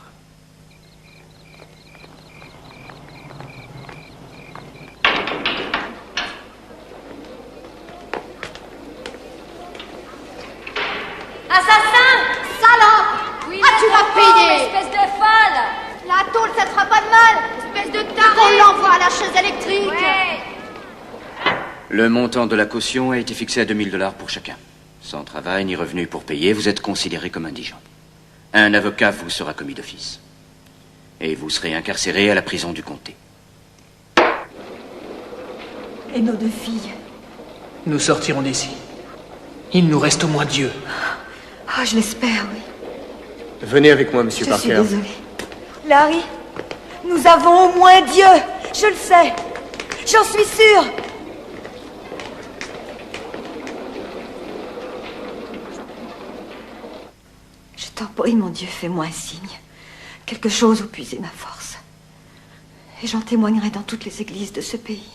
Assassin! Salope! Oui, tu vas payer! Espèce de folle! La tôle, ça te fera pas de mal! Espèce de taré! On l'envoie à la chaise électrique! Ouais. Le montant de la caution a été fixé à 2 000 $ pour chacun. Sans travail ni revenu pour payer, vous êtes considéré comme indigent. Un avocat vous sera commis d'office. Et vous serez incarcéré à la prison du comté. Et nos 2 filles? Nous sortirons d'ici. Il nous reste au moins Dieu. Ah, je l'espère, oui. Venez avec moi, monsieur Je Parker. suis désolée. Larry, nous avons au moins Dieu. Je le sais. J'en suis sûre. Je t'en prie, mon Dieu, fais-moi un signe. Quelque chose où puiser ma force. Et j'en témoignerai dans toutes les églises de ce pays.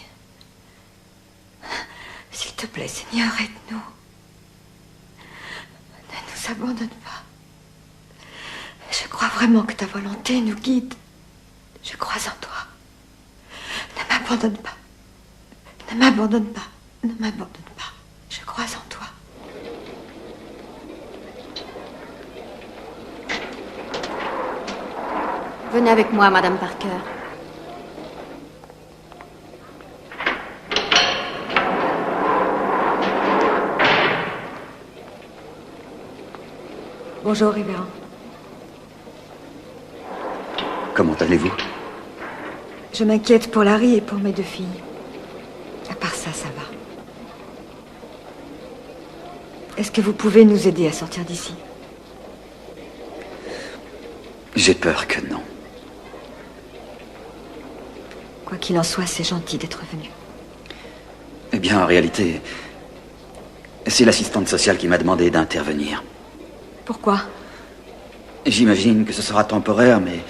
S'il te plaît, Seigneur, aide-nous. Ne nous abandonne pas. Je crois vraiment que ta volonté nous guide. Je crois en toi. Ne m'abandonne pas. Ne m'abandonne pas. Ne m'abandonne pas. Je crois en toi. Venez avec moi, Madame Parker. Bonjour, révérend. Comment allez-vous? Je m'inquiète pour Larry et pour mes 2 filles. À part ça, ça va. Est-ce que vous pouvez nous aider à sortir d'ici? J'ai peur que non. Quoi qu'il en soit, c'est gentil d'être venu. Eh bien, en réalité, c'est l'assistante sociale qui m'a demandé d'intervenir. Pourquoi? J'imagine que ce sera temporaire, mais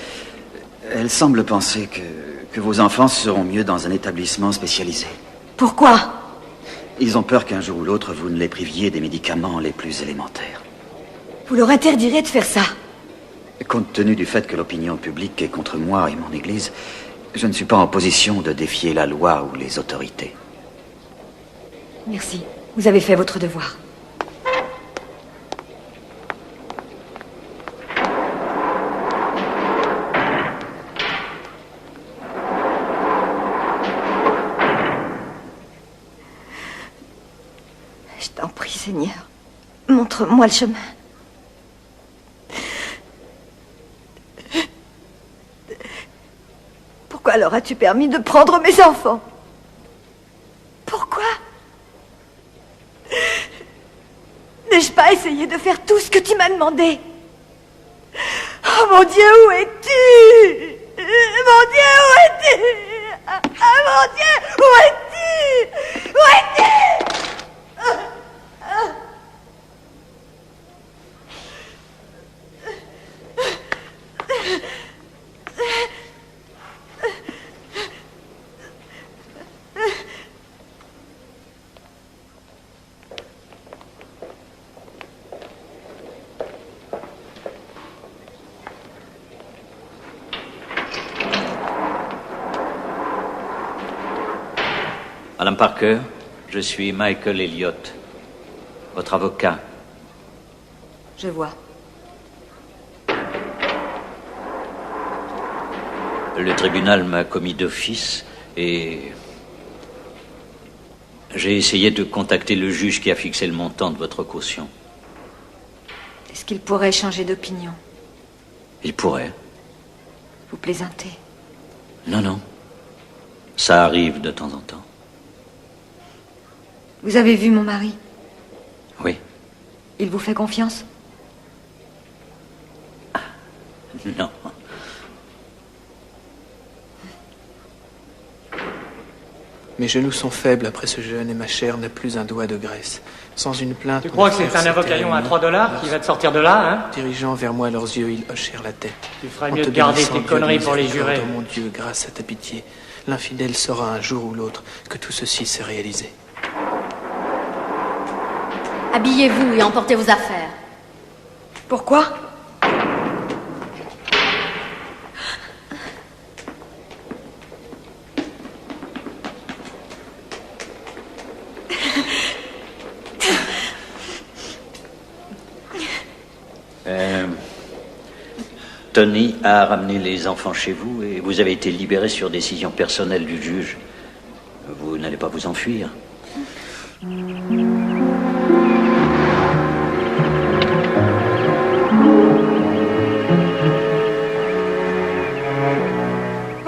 elle semble penser que vos enfants seront mieux dans un établissement spécialisé. Pourquoi? Ils ont peur qu'un jour ou l'autre, vous ne les priviez des médicaments les plus élémentaires. Vous leur interdirez de faire ça? Compte tenu du fait que l'opinion publique est contre moi et mon église, je ne suis pas en position de défier la loi ou les autorités. Merci. Vous avez fait votre devoir. Je t'en prie, Seigneur. Montre-moi le chemin. Pourquoi leur as-tu permis de prendre mes enfants? Pourquoi? N'ai-je pas essayé de faire tout ce que tu m'as demandé? Oh mon Dieu, où es-tu? Mon Dieu, où es-tu? Ah, mon Dieu, où es-tu? Où es-tu? Madame Parker, je suis Michael Elliott, votre avocat. Je vois. Le tribunal m'a commis d'office et j'ai essayé de contacter le juge qui a fixé le montant de votre caution. Est-ce qu'il pourrait changer d'opinion? Il pourrait. Vous plaisantez? Non, non. Ça arrive de temps en temps. Vous avez vu mon mari? Oui. Il vous fait confiance? Non. Mes genoux sont faibles après ce jeûne et ma chair n'a plus un doigt de graisse. Sans une plainte... Tu crois que c'est un avocaillon à $3 qui va te sortir de là, hein? Dirigeant vers moi leurs yeux, ils hochèrent la tête. Tu ferais mieux de garder tes conneries pour les jurés. Oh mon Dieu, grâce à ta pitié, l'infidèle saura un jour ou l'autre que tout ceci s'est réalisé. Habillez-vous et emportez vos affaires. Pourquoi? Tony a ramené les enfants chez vous et vous avez été libéré sur décision personnelle du juge. Vous n'allez pas vous enfuir.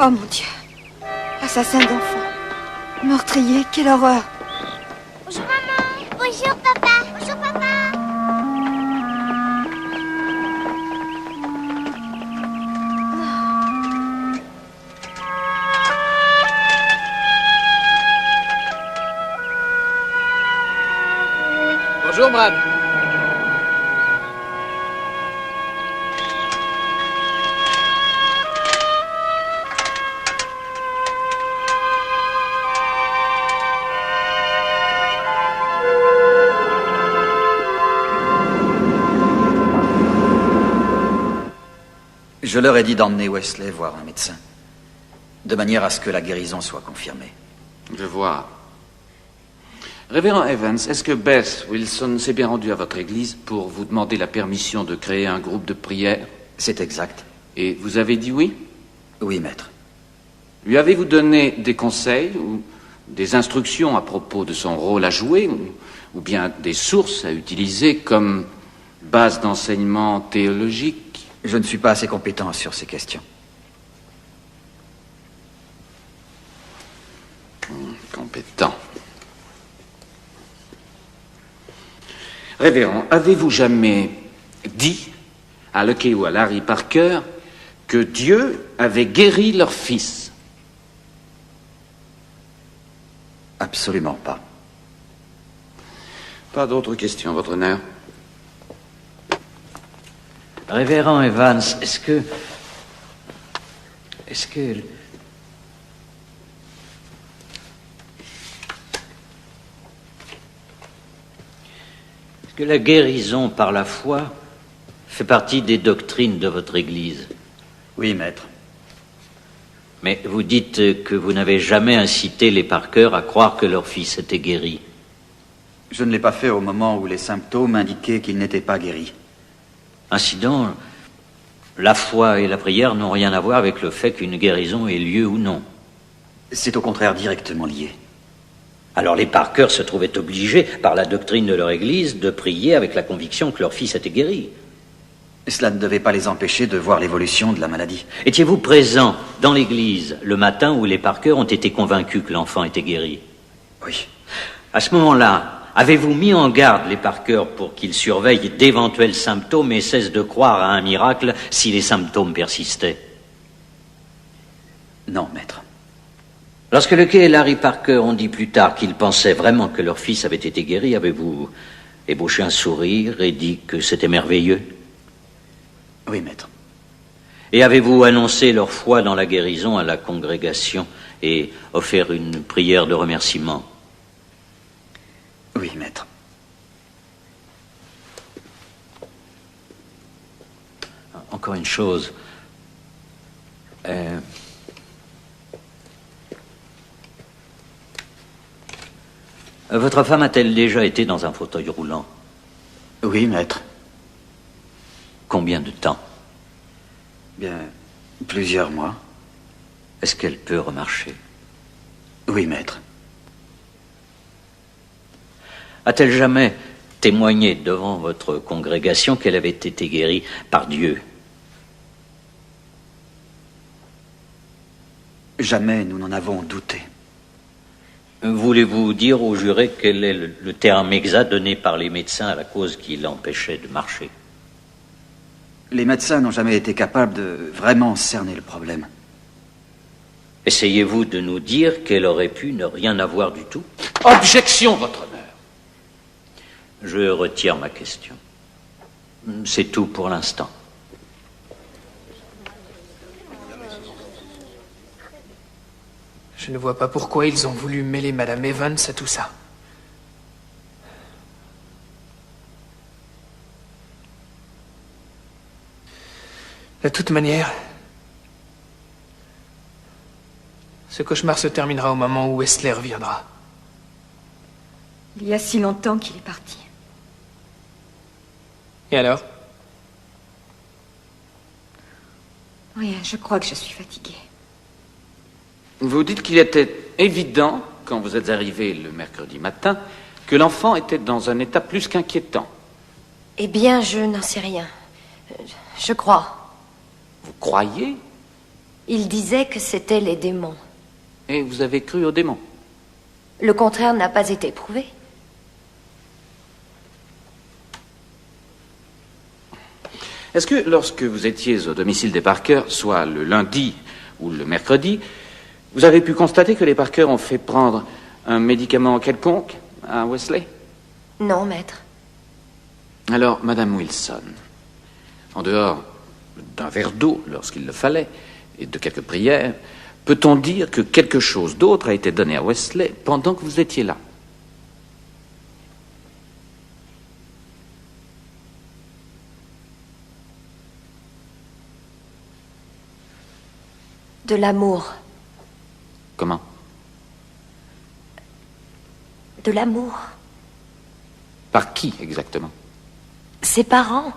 Oh mon Dieu. Assassin d'enfants. Meurtrier, quelle horreur. Bonjour maman. Bonjour papa. Bonjour papa. Bonjour, Brad. Je leur ai dit d'emmener Wesley voir un médecin, de manière à ce que la guérison soit confirmée. Je vois. Révérend Evans, est-ce que Beth Wilson s'est bien rendue à votre église pour vous demander la permission de créer un groupe de prière? C'est exact. Et vous avez dit oui? Oui, maître. Lui avez-vous donné des conseils ou des instructions à propos de son rôle à jouer ou bien des sources à utiliser comme base d'enseignement théologique? Je ne suis pas assez compétent sur ces questions. Compétent. Révérend, avez-vous jamais dit à Lucky ou à Larry Parker que Dieu avait guéri leur fils? Absolument pas. Pas d'autres questions, votre honneur? Révérend Evans, est-ce que la guérison par la foi fait partie des doctrines de votre Église? Oui, maître. Mais vous dites que vous n'avez jamais incité les Parker à croire que leur fils était guéri. Je ne l'ai pas fait au moment où les symptômes indiquaient qu'il n'était pas guéri. Ainsi donc, la foi et la prière n'ont rien à voir avec le fait qu'une guérison ait lieu ou non. C'est au contraire directement lié. Alors les Parker se trouvaient obligés, par la doctrine de leur Église, de prier avec la conviction que leur fils était guéri. Cela ne devait pas les empêcher de voir l'évolution de la maladie. Étiez-vous présent dans l'église le matin où les Parker ont été convaincus que l'enfant était guéri? Oui. À ce moment-là, avez-vous mis en garde les Parker pour qu'ils surveillent d'éventuels symptômes et cessent de croire à un miracle si les symptômes persistaient? Non, maître. Lorsque Lucky et Larry Parker ont dit plus tard qu'ils pensaient vraiment que leur fils avait été guéri, avez-vous ébauché un sourire et dit que c'était merveilleux? Oui, maître. Et avez-vous annoncé leur foi dans la guérison à la congrégation et offert une prière de remerciement? Oui, maître. Encore une chose. Votre femme a-t-elle déjà été dans un fauteuil roulant? Oui, maître. Combien de temps? Bien, plusieurs mois. Est-ce qu'elle peut remarcher? Oui, maître. A-t-elle jamais témoigné devant votre congrégation qu'elle avait été guérie par Dieu? Jamais nous n'en avons douté. Voulez-vous dire au juré quel est le terme exact donné par les médecins à la cause qui l'empêchait de marcher? Les médecins n'ont jamais été capables de vraiment cerner le problème. Essayez-vous de nous dire qu'elle aurait pu ne rien avoir du tout? Objection, votre honneur. Je retire ma question. C'est tout pour l'instant. Je ne vois pas pourquoi ils ont voulu mêler Madame Evans à tout ça. De toute manière, ce cauchemar se terminera au moment où Wesley reviendra. Il y a si longtemps qu'il est parti. Et alors? Rien, je crois que je suis fatiguée. Vous dites qu'il était évident, quand vous êtes arrivé le mercredi matin, que l'enfant était dans un état plus qu'inquiétant. Eh bien, je n'en sais rien. Je crois. Vous croyez? Il disait que c'était les démons. Et vous avez cru aux démons? Le contraire n'a pas été prouvé. Est-ce que lorsque vous étiez au domicile des Parker, soit le lundi ou le mercredi, vous avez pu constater que les Parker ont fait prendre un médicament quelconque à Wesley? Non, maître. Alors, Madame Wilson, en dehors d'un verre d'eau lorsqu'il le fallait et de quelques prières, peut-on dire que quelque chose d'autre a été donné à Wesley pendant que vous étiez là? De l'amour. Comment? De l'amour. Par qui exactement? Ses parents.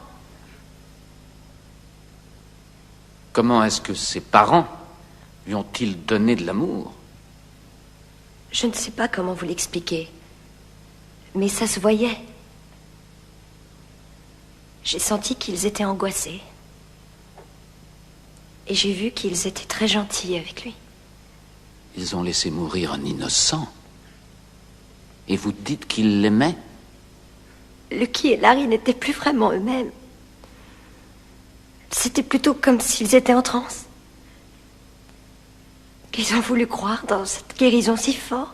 Comment est-ce que ses parents lui ont-ils donné de l'amour? Je ne sais pas comment vous l'expliquer, mais ça se voyait. J'ai senti qu'ils étaient angoissés. Et j'ai vu qu'ils étaient très gentils avec lui. Ils ont laissé mourir un innocent. Et vous dites qu'ils l'aimaient? Lucky et Larry n'étaient plus vraiment eux-mêmes. C'était plutôt comme s'ils étaient en transe. Qu'ils ont voulu croire dans cette guérison si fort.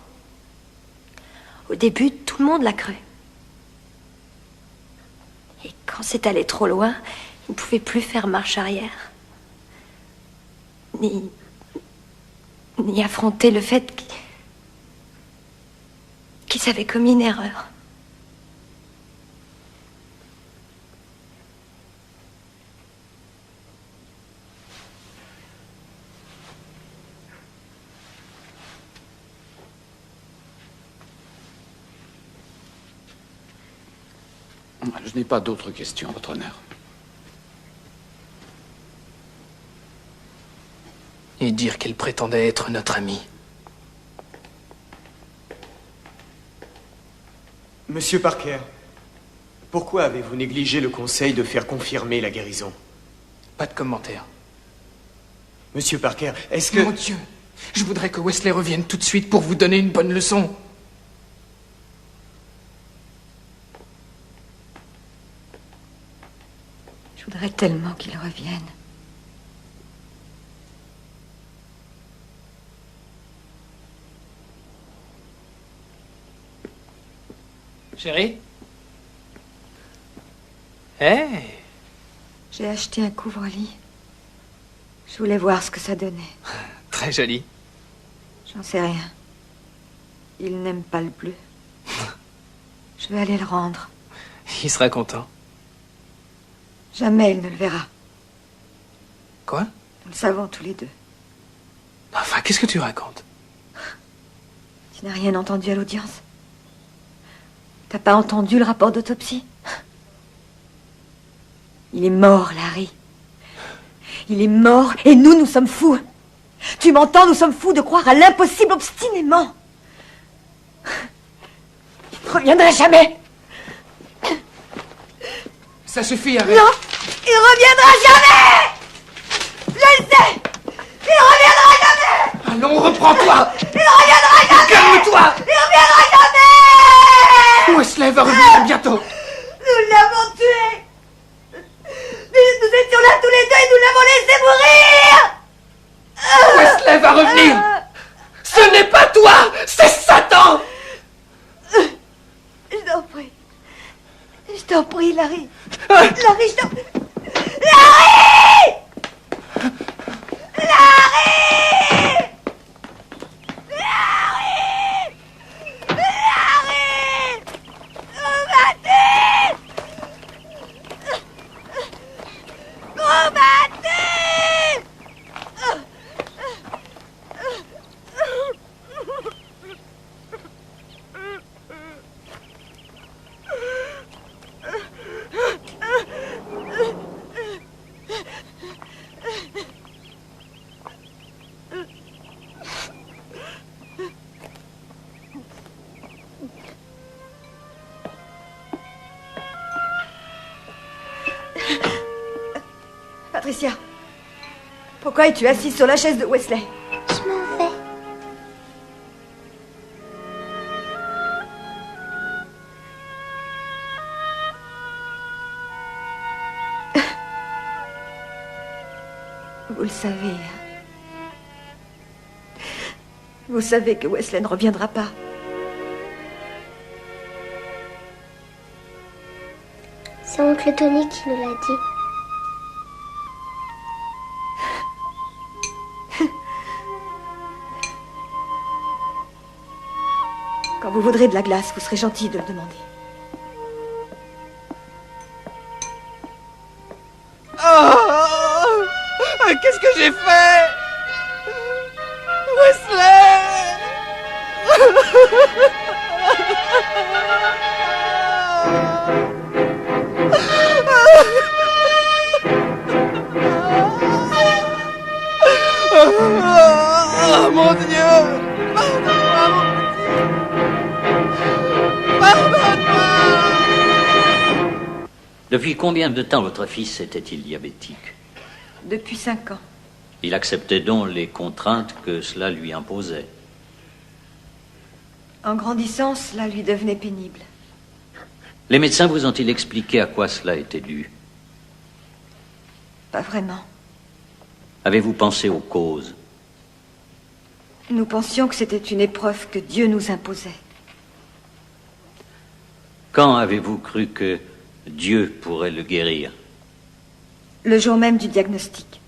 Au début, tout le monde l'a cru. Et quand c'est allé trop loin, ils ne pouvaient plus faire marche arrière. Ni affronter le fait qu'ils avaient commis une erreur. Je n'ai pas d'autres questions, votre honneur. Et dire qu'elle prétendait être notre amie. Monsieur Parker, pourquoi avez-vous négligé le conseil de faire confirmer la guérison? Pas de commentaire. Monsieur Parker, est-ce que... Mon Dieu, je voudrais que Wesley revienne tout de suite pour vous donner une bonne leçon. Je voudrais tellement qu'il revienne. Chérie? Hey! J'ai acheté un couvre-lit. Je voulais voir ce que ça donnait. Très joli. J'en sais rien. Il n'aime pas le bleu. Je vais aller le rendre. Il sera content. Jamais il ne le verra. Quoi? Nous le savons tous les deux. Enfin, qu'est-ce que tu racontes? Tu n'as rien entendu à l'audience? T'as pas entendu le rapport d'autopsie? Il est mort, Larry. Il est mort et nous sommes fous. Tu m'entends? Nous sommes fous de croire à l'impossible obstinément. Il ne reviendra jamais. Ça suffit, arrête. Non, il reviendra jamais. Je le sais. Il reviendra jamais. Allons, reprends-toi. Il reviendra jamais. Calme-toi. Il reviendra jamais. Wesley va revenir bientôt. Nous l'avons tué. Nous étions là tous les deux et nous l'avons laissé mourir. Wesley va revenir. Ce n'est pas toi, c'est Satan. Je t'en prie. Je t'en prie, Larry. Larry, je t'en prie. Larry! Larry! Larry! Larry! Combattez! Combattez! Patricia, pourquoi es-tu assise sur la chaise de Wesley? Je m'en vais. Vous le savez. Vous savez que Wesley ne reviendra pas. C'est oncle Tony qui nous l'a dit. Quand vous voudrez de la glace, vous serez gentil de le demander. Oh, qu'est-ce que j'ai fait? Oh, mon Dieu! Pardonne-moi, mon petit! Pardonne-moi! Depuis combien de temps votre fils était-il diabétique? Depuis 5 ans. Il acceptait donc les contraintes que cela lui imposait. En grandissant, cela lui devenait pénible. Les médecins vous ont-ils expliqué à quoi cela était dû? Pas vraiment. Avez-vous pensé aux causes? Nous pensions que c'était une épreuve que Dieu nous imposait. Quand avez-vous cru que Dieu pourrait le guérir? Le jour même du diagnostic.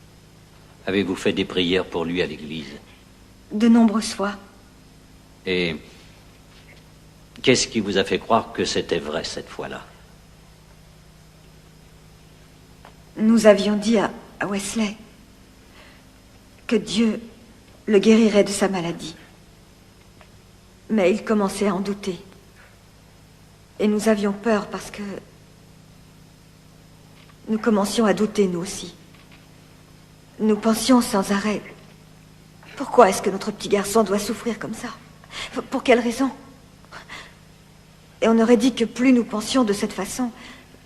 Avez-vous fait des prières pour lui à l'église? De nombreuses fois. Et qu'est-ce qui vous a fait croire que c'était vrai cette fois-là? Nous avions dit à Wesley que Dieu le guérirait de sa maladie. Mais il commençait à en douter. Et nous avions peur parce que nous commencions à douter, nous aussi. Nous pensions sans arrêt, pourquoi est-ce que notre petit garçon doit souffrir comme ça? Pour quelle raison? Et on aurait dit que plus nous pensions de cette façon,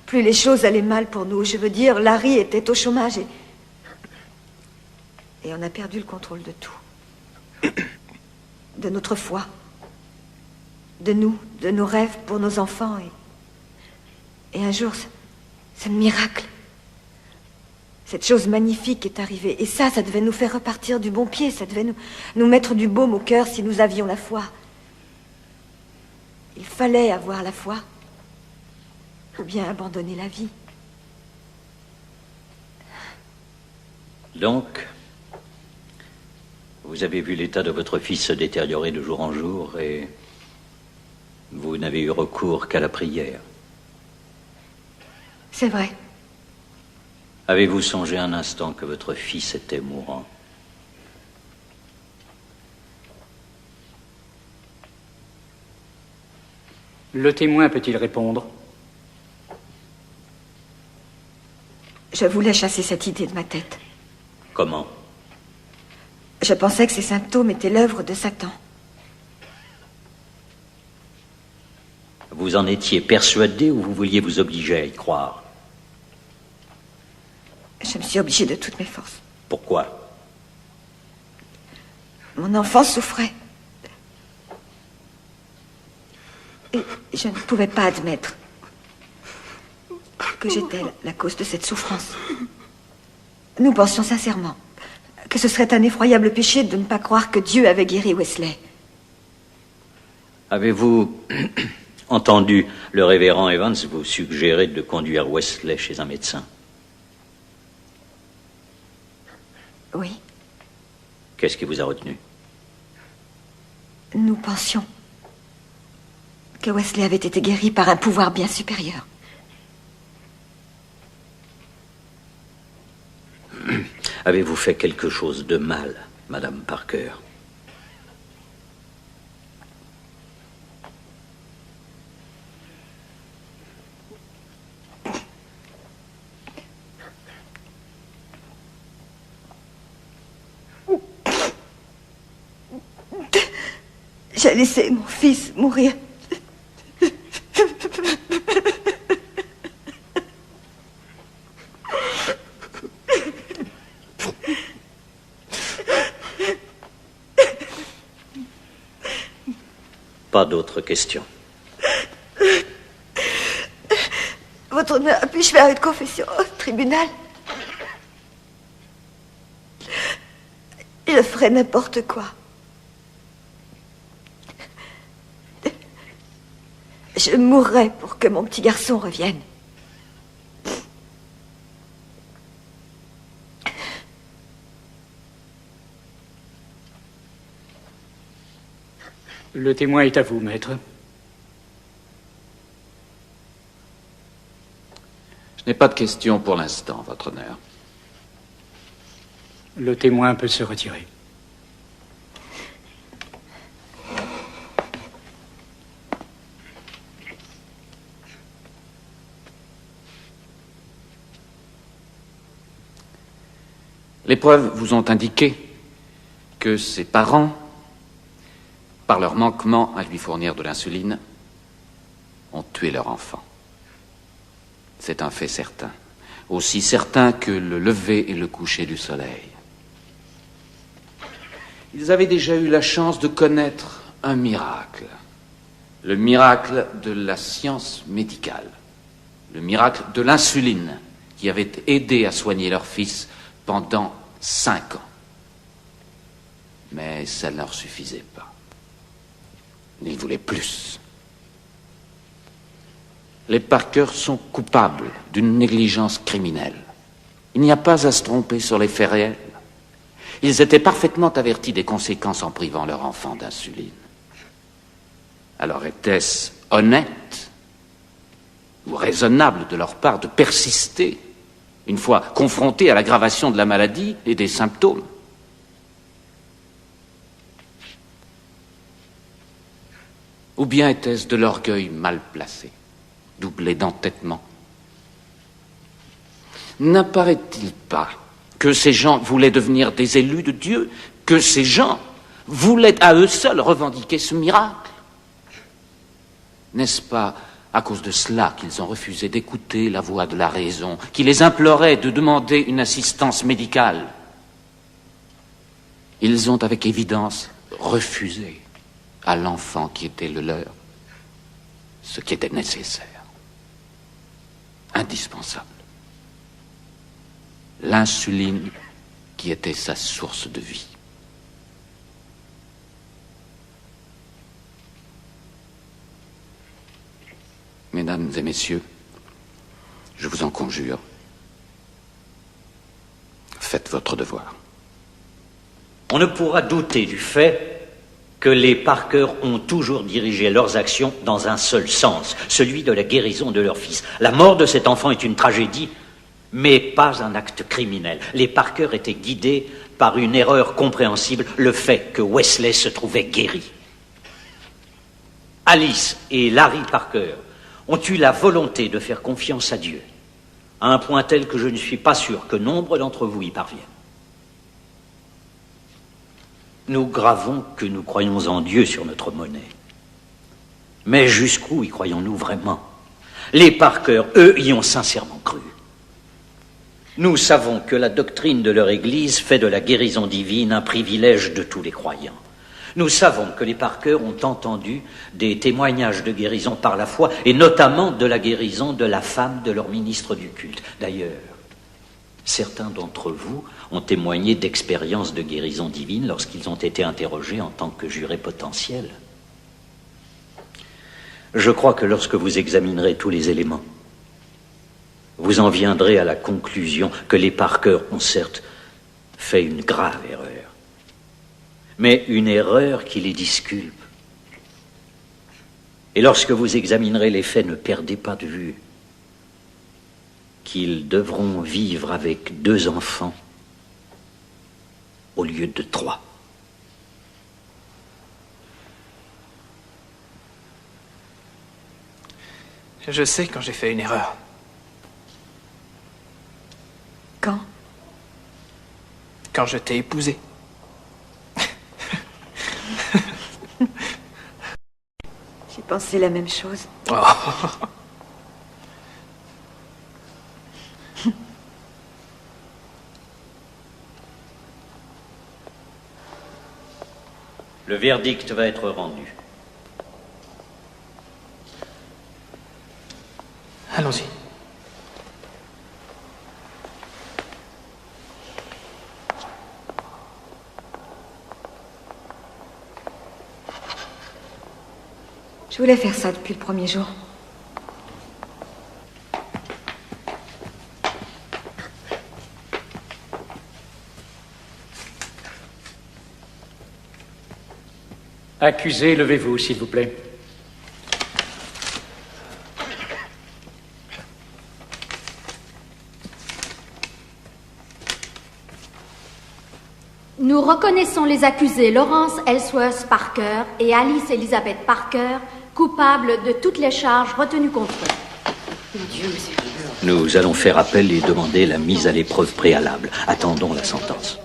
plus les choses allaient mal pour nous. Je veux dire, Larry était au chômage et on a perdu le contrôle de tout. De notre foi, de nous, de nos rêves pour nos enfants. Et un jour, ce miracle, cette chose magnifique est arrivée. Et ça devait nous faire repartir du bon pied. Ça devait nous mettre du baume au cœur si nous avions la foi. Il fallait avoir la foi. Ou bien abandonner la vie. Donc, vous avez vu l'état de votre fils se détériorer de jour en jour et vous n'avez eu recours qu'à la prière. C'est vrai. Avez-vous songé un instant que votre fils était mourant? Le témoin peut-il répondre? Je voulais chasser cette idée de ma tête. Comment? Je pensais que ces symptômes étaient l'œuvre de Satan. Vous en étiez persuadé ou vous vouliez vous obliger à y croire? Je me suis obligée de toutes mes forces. Pourquoi? Mon enfant souffrait. Et je ne pouvais pas admettre que j'étais la cause de cette souffrance. Nous pensions sincèrement que ce serait un effroyable péché de ne pas croire que Dieu avait guéri Wesley. Avez-vous entendu le révérend Evans vous suggérer de conduire Wesley chez un médecin? Oui. Qu'est-ce qui vous a retenu? Nous pensions que Wesley avait été guéri par un pouvoir bien supérieur. Avez-vous fait quelque chose de mal, Madame Parker? J'ai laissé mon fils mourir. Pas d'autres questions. Votre honneur, puis-je faire une confession au tribunal? Je ferai n'importe quoi. Je mourrai pour que mon petit garçon revienne. Le témoin est à vous, maître. Je n'ai pas de questions pour l'instant, votre honneur. Le témoin peut se retirer. Les preuves vous ont indiqué que ses parents, par leur manquement à lui fournir de l'insuline, ont tué leur enfant. C'est un fait certain, aussi certain que le lever et le coucher du soleil. Ils avaient déjà eu la chance de connaître un miracle, le miracle de la science médicale, le miracle de l'insuline qui avait aidé à soigner leur fils pendant 5 ans. Mais ça ne leur suffisait pas. Ils voulaient plus. Les Parker sont coupables d'une négligence criminelle. Il n'y a pas à se tromper sur les faits réels. Ils étaient parfaitement avertis des conséquences en privant leur enfant d'insuline. Alors était-ce honnête ou raisonnable de leur part de persister une fois confrontés à l'aggravation de la maladie et des symptômes? Ou bien était-ce de l'orgueil mal placé, doublé d'entêtement? N'apparaît-il pas que ces gens voulaient devenir des élus de Dieu, que ces gens voulaient à eux seuls revendiquer ce miracle? N'est-ce pas à cause de cela qu'ils ont refusé d'écouter la voix de la raison, qui les implorait de demander une assistance médicale? Ils ont avec évidence refusé à l'enfant qui était le leur ce qui était nécessaire, indispensable. L'insuline qui était sa source de vie. Mesdames et messieurs, je vous en conjure, faites votre devoir. On ne pourra douter du fait que les Parker ont toujours dirigé leurs actions dans un seul sens, celui de la guérison de leur fils. La mort de cet enfant est une tragédie, mais pas un acte criminel. Les Parker étaient guidés par une erreur compréhensible, le fait que Wesley se trouvait guéri. Alice et Larry Parker ont eu la volonté de faire confiance à Dieu, à un point tel que je ne suis pas sûr que nombre d'entre vous y parviennent. Nous gravons que nous croyons en Dieu sur notre monnaie. Mais jusqu'où y croyons-nous vraiment? Les Parker, eux, y ont sincèrement cru. Nous savons que la doctrine de leur Église fait de la guérison divine un privilège de tous les croyants. Nous savons que les Parker ont entendu des témoignages de guérison par la foi, et notamment de la guérison de la femme de leur ministre du culte. D'ailleurs, certains d'entre vous ont témoigné d'expériences de guérison divine lorsqu'ils ont été interrogés en tant que jurés potentiels. Je crois que lorsque vous examinerez tous les éléments, vous en viendrez à la conclusion que les Parker ont certes fait une grave erreur, mais une erreur qui les disculpe. Et lorsque vous examinerez les faits, ne perdez pas de vue qu'ils devront vivre avec 2 enfants au lieu de 3. Je sais quand j'ai fait une erreur. Quand? Quand je t'ai épousé. J'ai pensé la même chose. Oh. Le verdict va être rendu. Allons-y. Je voulais faire ça depuis le premier jour. Accusé, levez-vous, s'il vous plaît. Nous reconnaissons les accusés Lawrence Ellsworth Parker et Alice Elizabeth Parker coupables de toutes les charges retenues contre eux. Nous allons faire appel et demander la mise à l'épreuve préalable. Attendons la sentence.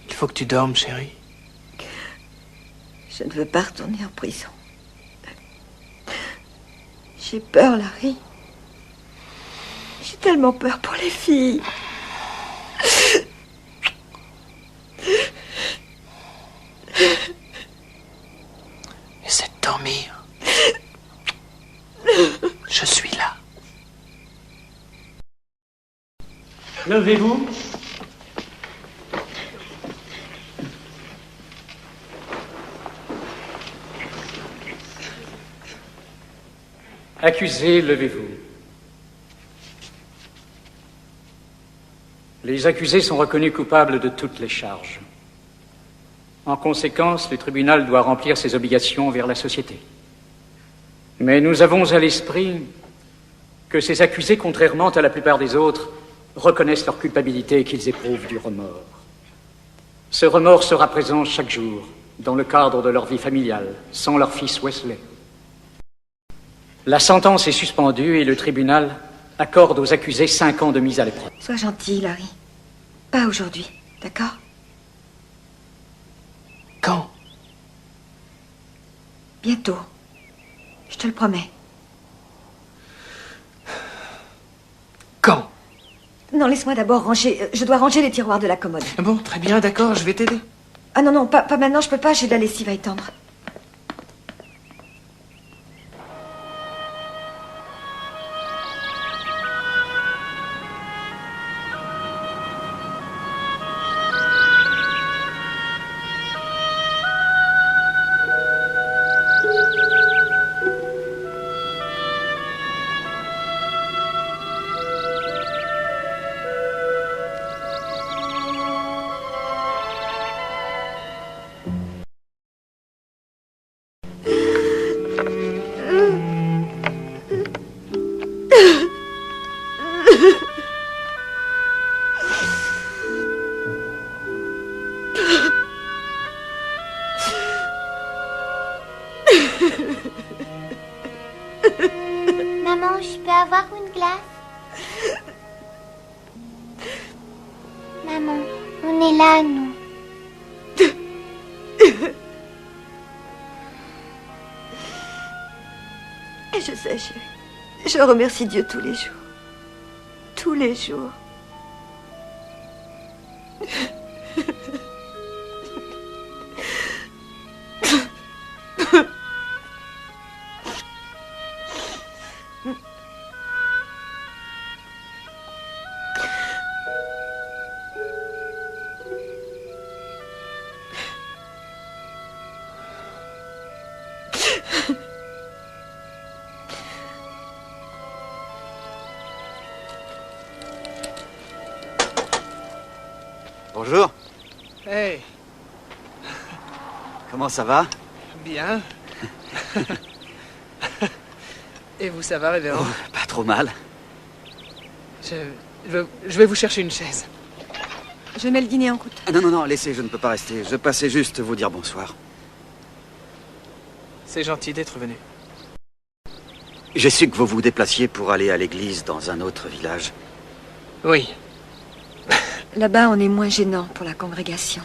Il faut que tu dormes, chérie. Je ne veux pas retourner en prison. J'ai peur, Larry. J'ai tellement peur pour les filles. Essaie de dormir. Je suis là. Levez-vous. Accusé, levez-vous. Les accusés sont reconnus coupables de toutes les charges. En conséquence, le tribunal doit remplir ses obligations envers la société. Mais nous avons à l'esprit que ces accusés, contrairement à la plupart des autres, reconnaissent leur culpabilité et qu'ils éprouvent du remords. Ce remords sera présent chaque jour, dans le cadre de leur vie familiale, sans leur fils Wesley. La sentence est suspendue et le tribunal accorde aux accusés 5 ans de mise à l'épreuve. Sois gentil, Larry. Pas aujourd'hui, d'accord? Quand? Bientôt. Je te le promets. Quand? Non, laisse-moi d'abord ranger... Je dois ranger les tiroirs de la commode. Bon, très bien, d'accord, je vais t'aider. Ah non, pas maintenant, je peux pas, j'ai de la lessive à étendre. avoir une glace? Maman, on est là, nous. Et je sais, chérie. Je remercie Dieu tous les jours. Tous les jours. Bonjour. Hey. Comment ça va? Bien. Et vous, ça va, révérend? Oh, pas trop mal. Je vais vous chercher une chaise. Je mets le dîner en croûte. Ah, non, laissez, je ne peux pas rester. Je passais juste vous dire bonsoir. C'est gentil d'être venu. J'ai su que vous vous déplaciez pour aller à l'église dans un autre village. Oui. Là-bas, on est moins gênant pour la congrégation.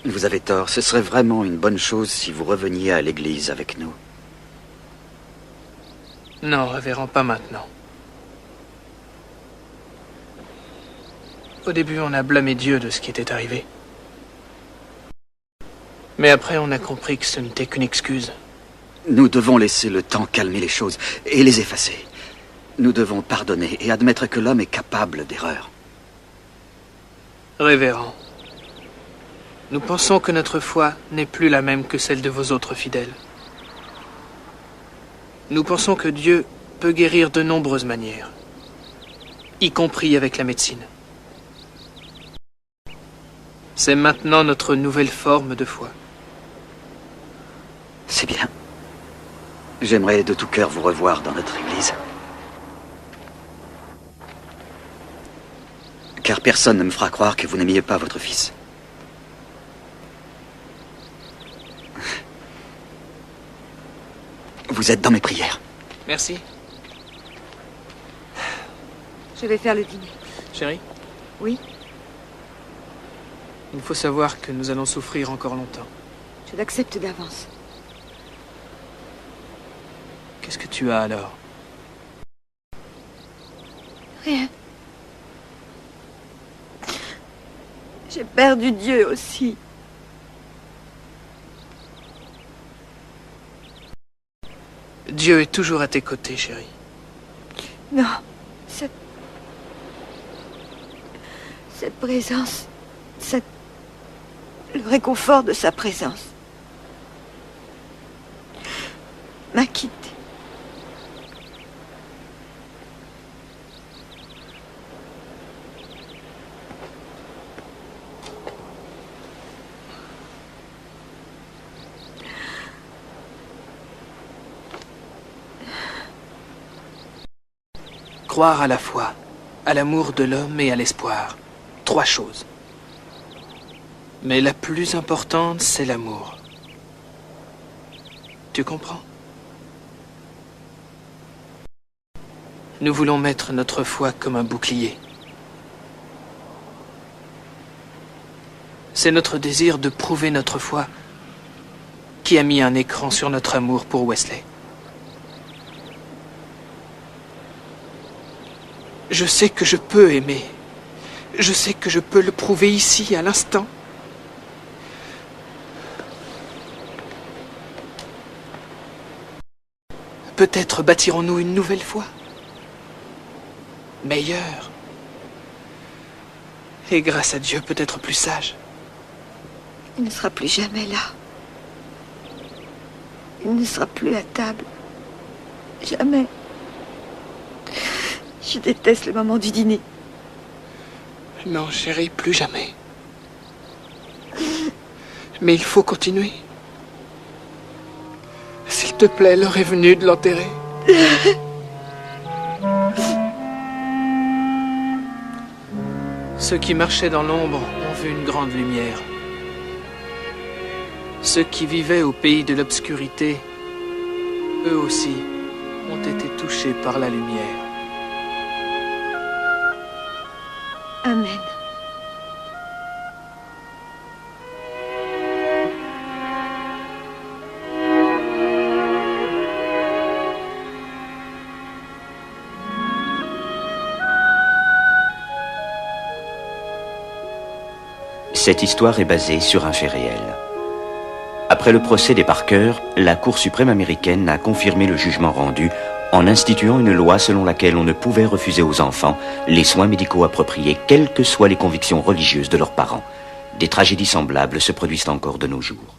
Vous avez tort. Ce serait vraiment une bonne chose si vous reveniez à l'église avec nous. Non, révérend, pas maintenant. Au début, on a blâmé Dieu de ce qui était arrivé. Mais après, on a compris que ce n'était qu'une excuse. Nous devons laisser le temps calmer les choses et les effacer. Nous devons pardonner et admettre que l'homme est capable d'erreurs. Révérend, nous pensons que notre foi n'est plus la même que celle de vos autres fidèles. Nous pensons que Dieu peut guérir de nombreuses manières, y compris avec la médecine. C'est maintenant notre nouvelle forme de foi. C'est bien. J'aimerais de tout cœur vous revoir dans notre église. Car personne ne me fera croire que vous n'aimiez pas votre fils. Vous êtes dans mes prières. Merci. Je vais faire le dîner. Chérie? Oui? Il faut savoir que nous allons souffrir encore longtemps. Je l'accepte d'avance. Qu'est-ce que tu as alors? Rien. J'ai perdu Dieu aussi. Dieu est toujours à tes côtés, chérie. Non, cette présence, le réconfort de sa présence m'a quitté. Croire à la foi, à l'amour de l'homme et à l'espoir. 3 choses. Mais la plus importante, c'est l'amour. Tu comprends? Nous voulons mettre notre foi comme un bouclier. C'est notre désir de prouver notre foi qui a mis un écran sur notre amour pour Wesley. Je sais que je peux aimer. Je sais que je peux le prouver ici, à l'instant. Peut-être bâtirons-nous une nouvelle foi. Meilleure. Et grâce à Dieu, peut-être plus sage. Il ne sera plus jamais là. Il ne sera plus à table. Jamais. Je déteste le moment du dîner. Non, chérie, plus jamais. Mais il faut continuer. S'il te plaît, l'heure est venue de l'enterrer. Ceux qui marchaient dans l'ombre ont vu une grande lumière. Ceux qui vivaient au pays de l'obscurité, eux aussi, ont été touchés par la lumière. Amen. Cette histoire est basée sur un fait réel. Après le procès des Parker, la Cour suprême américaine a confirmé le jugement rendu en instituant une loi selon laquelle on ne pouvait refuser aux enfants les soins médicaux appropriés, quelles que soient les convictions religieuses de leurs parents. Des tragédies semblables se produisent encore de nos jours.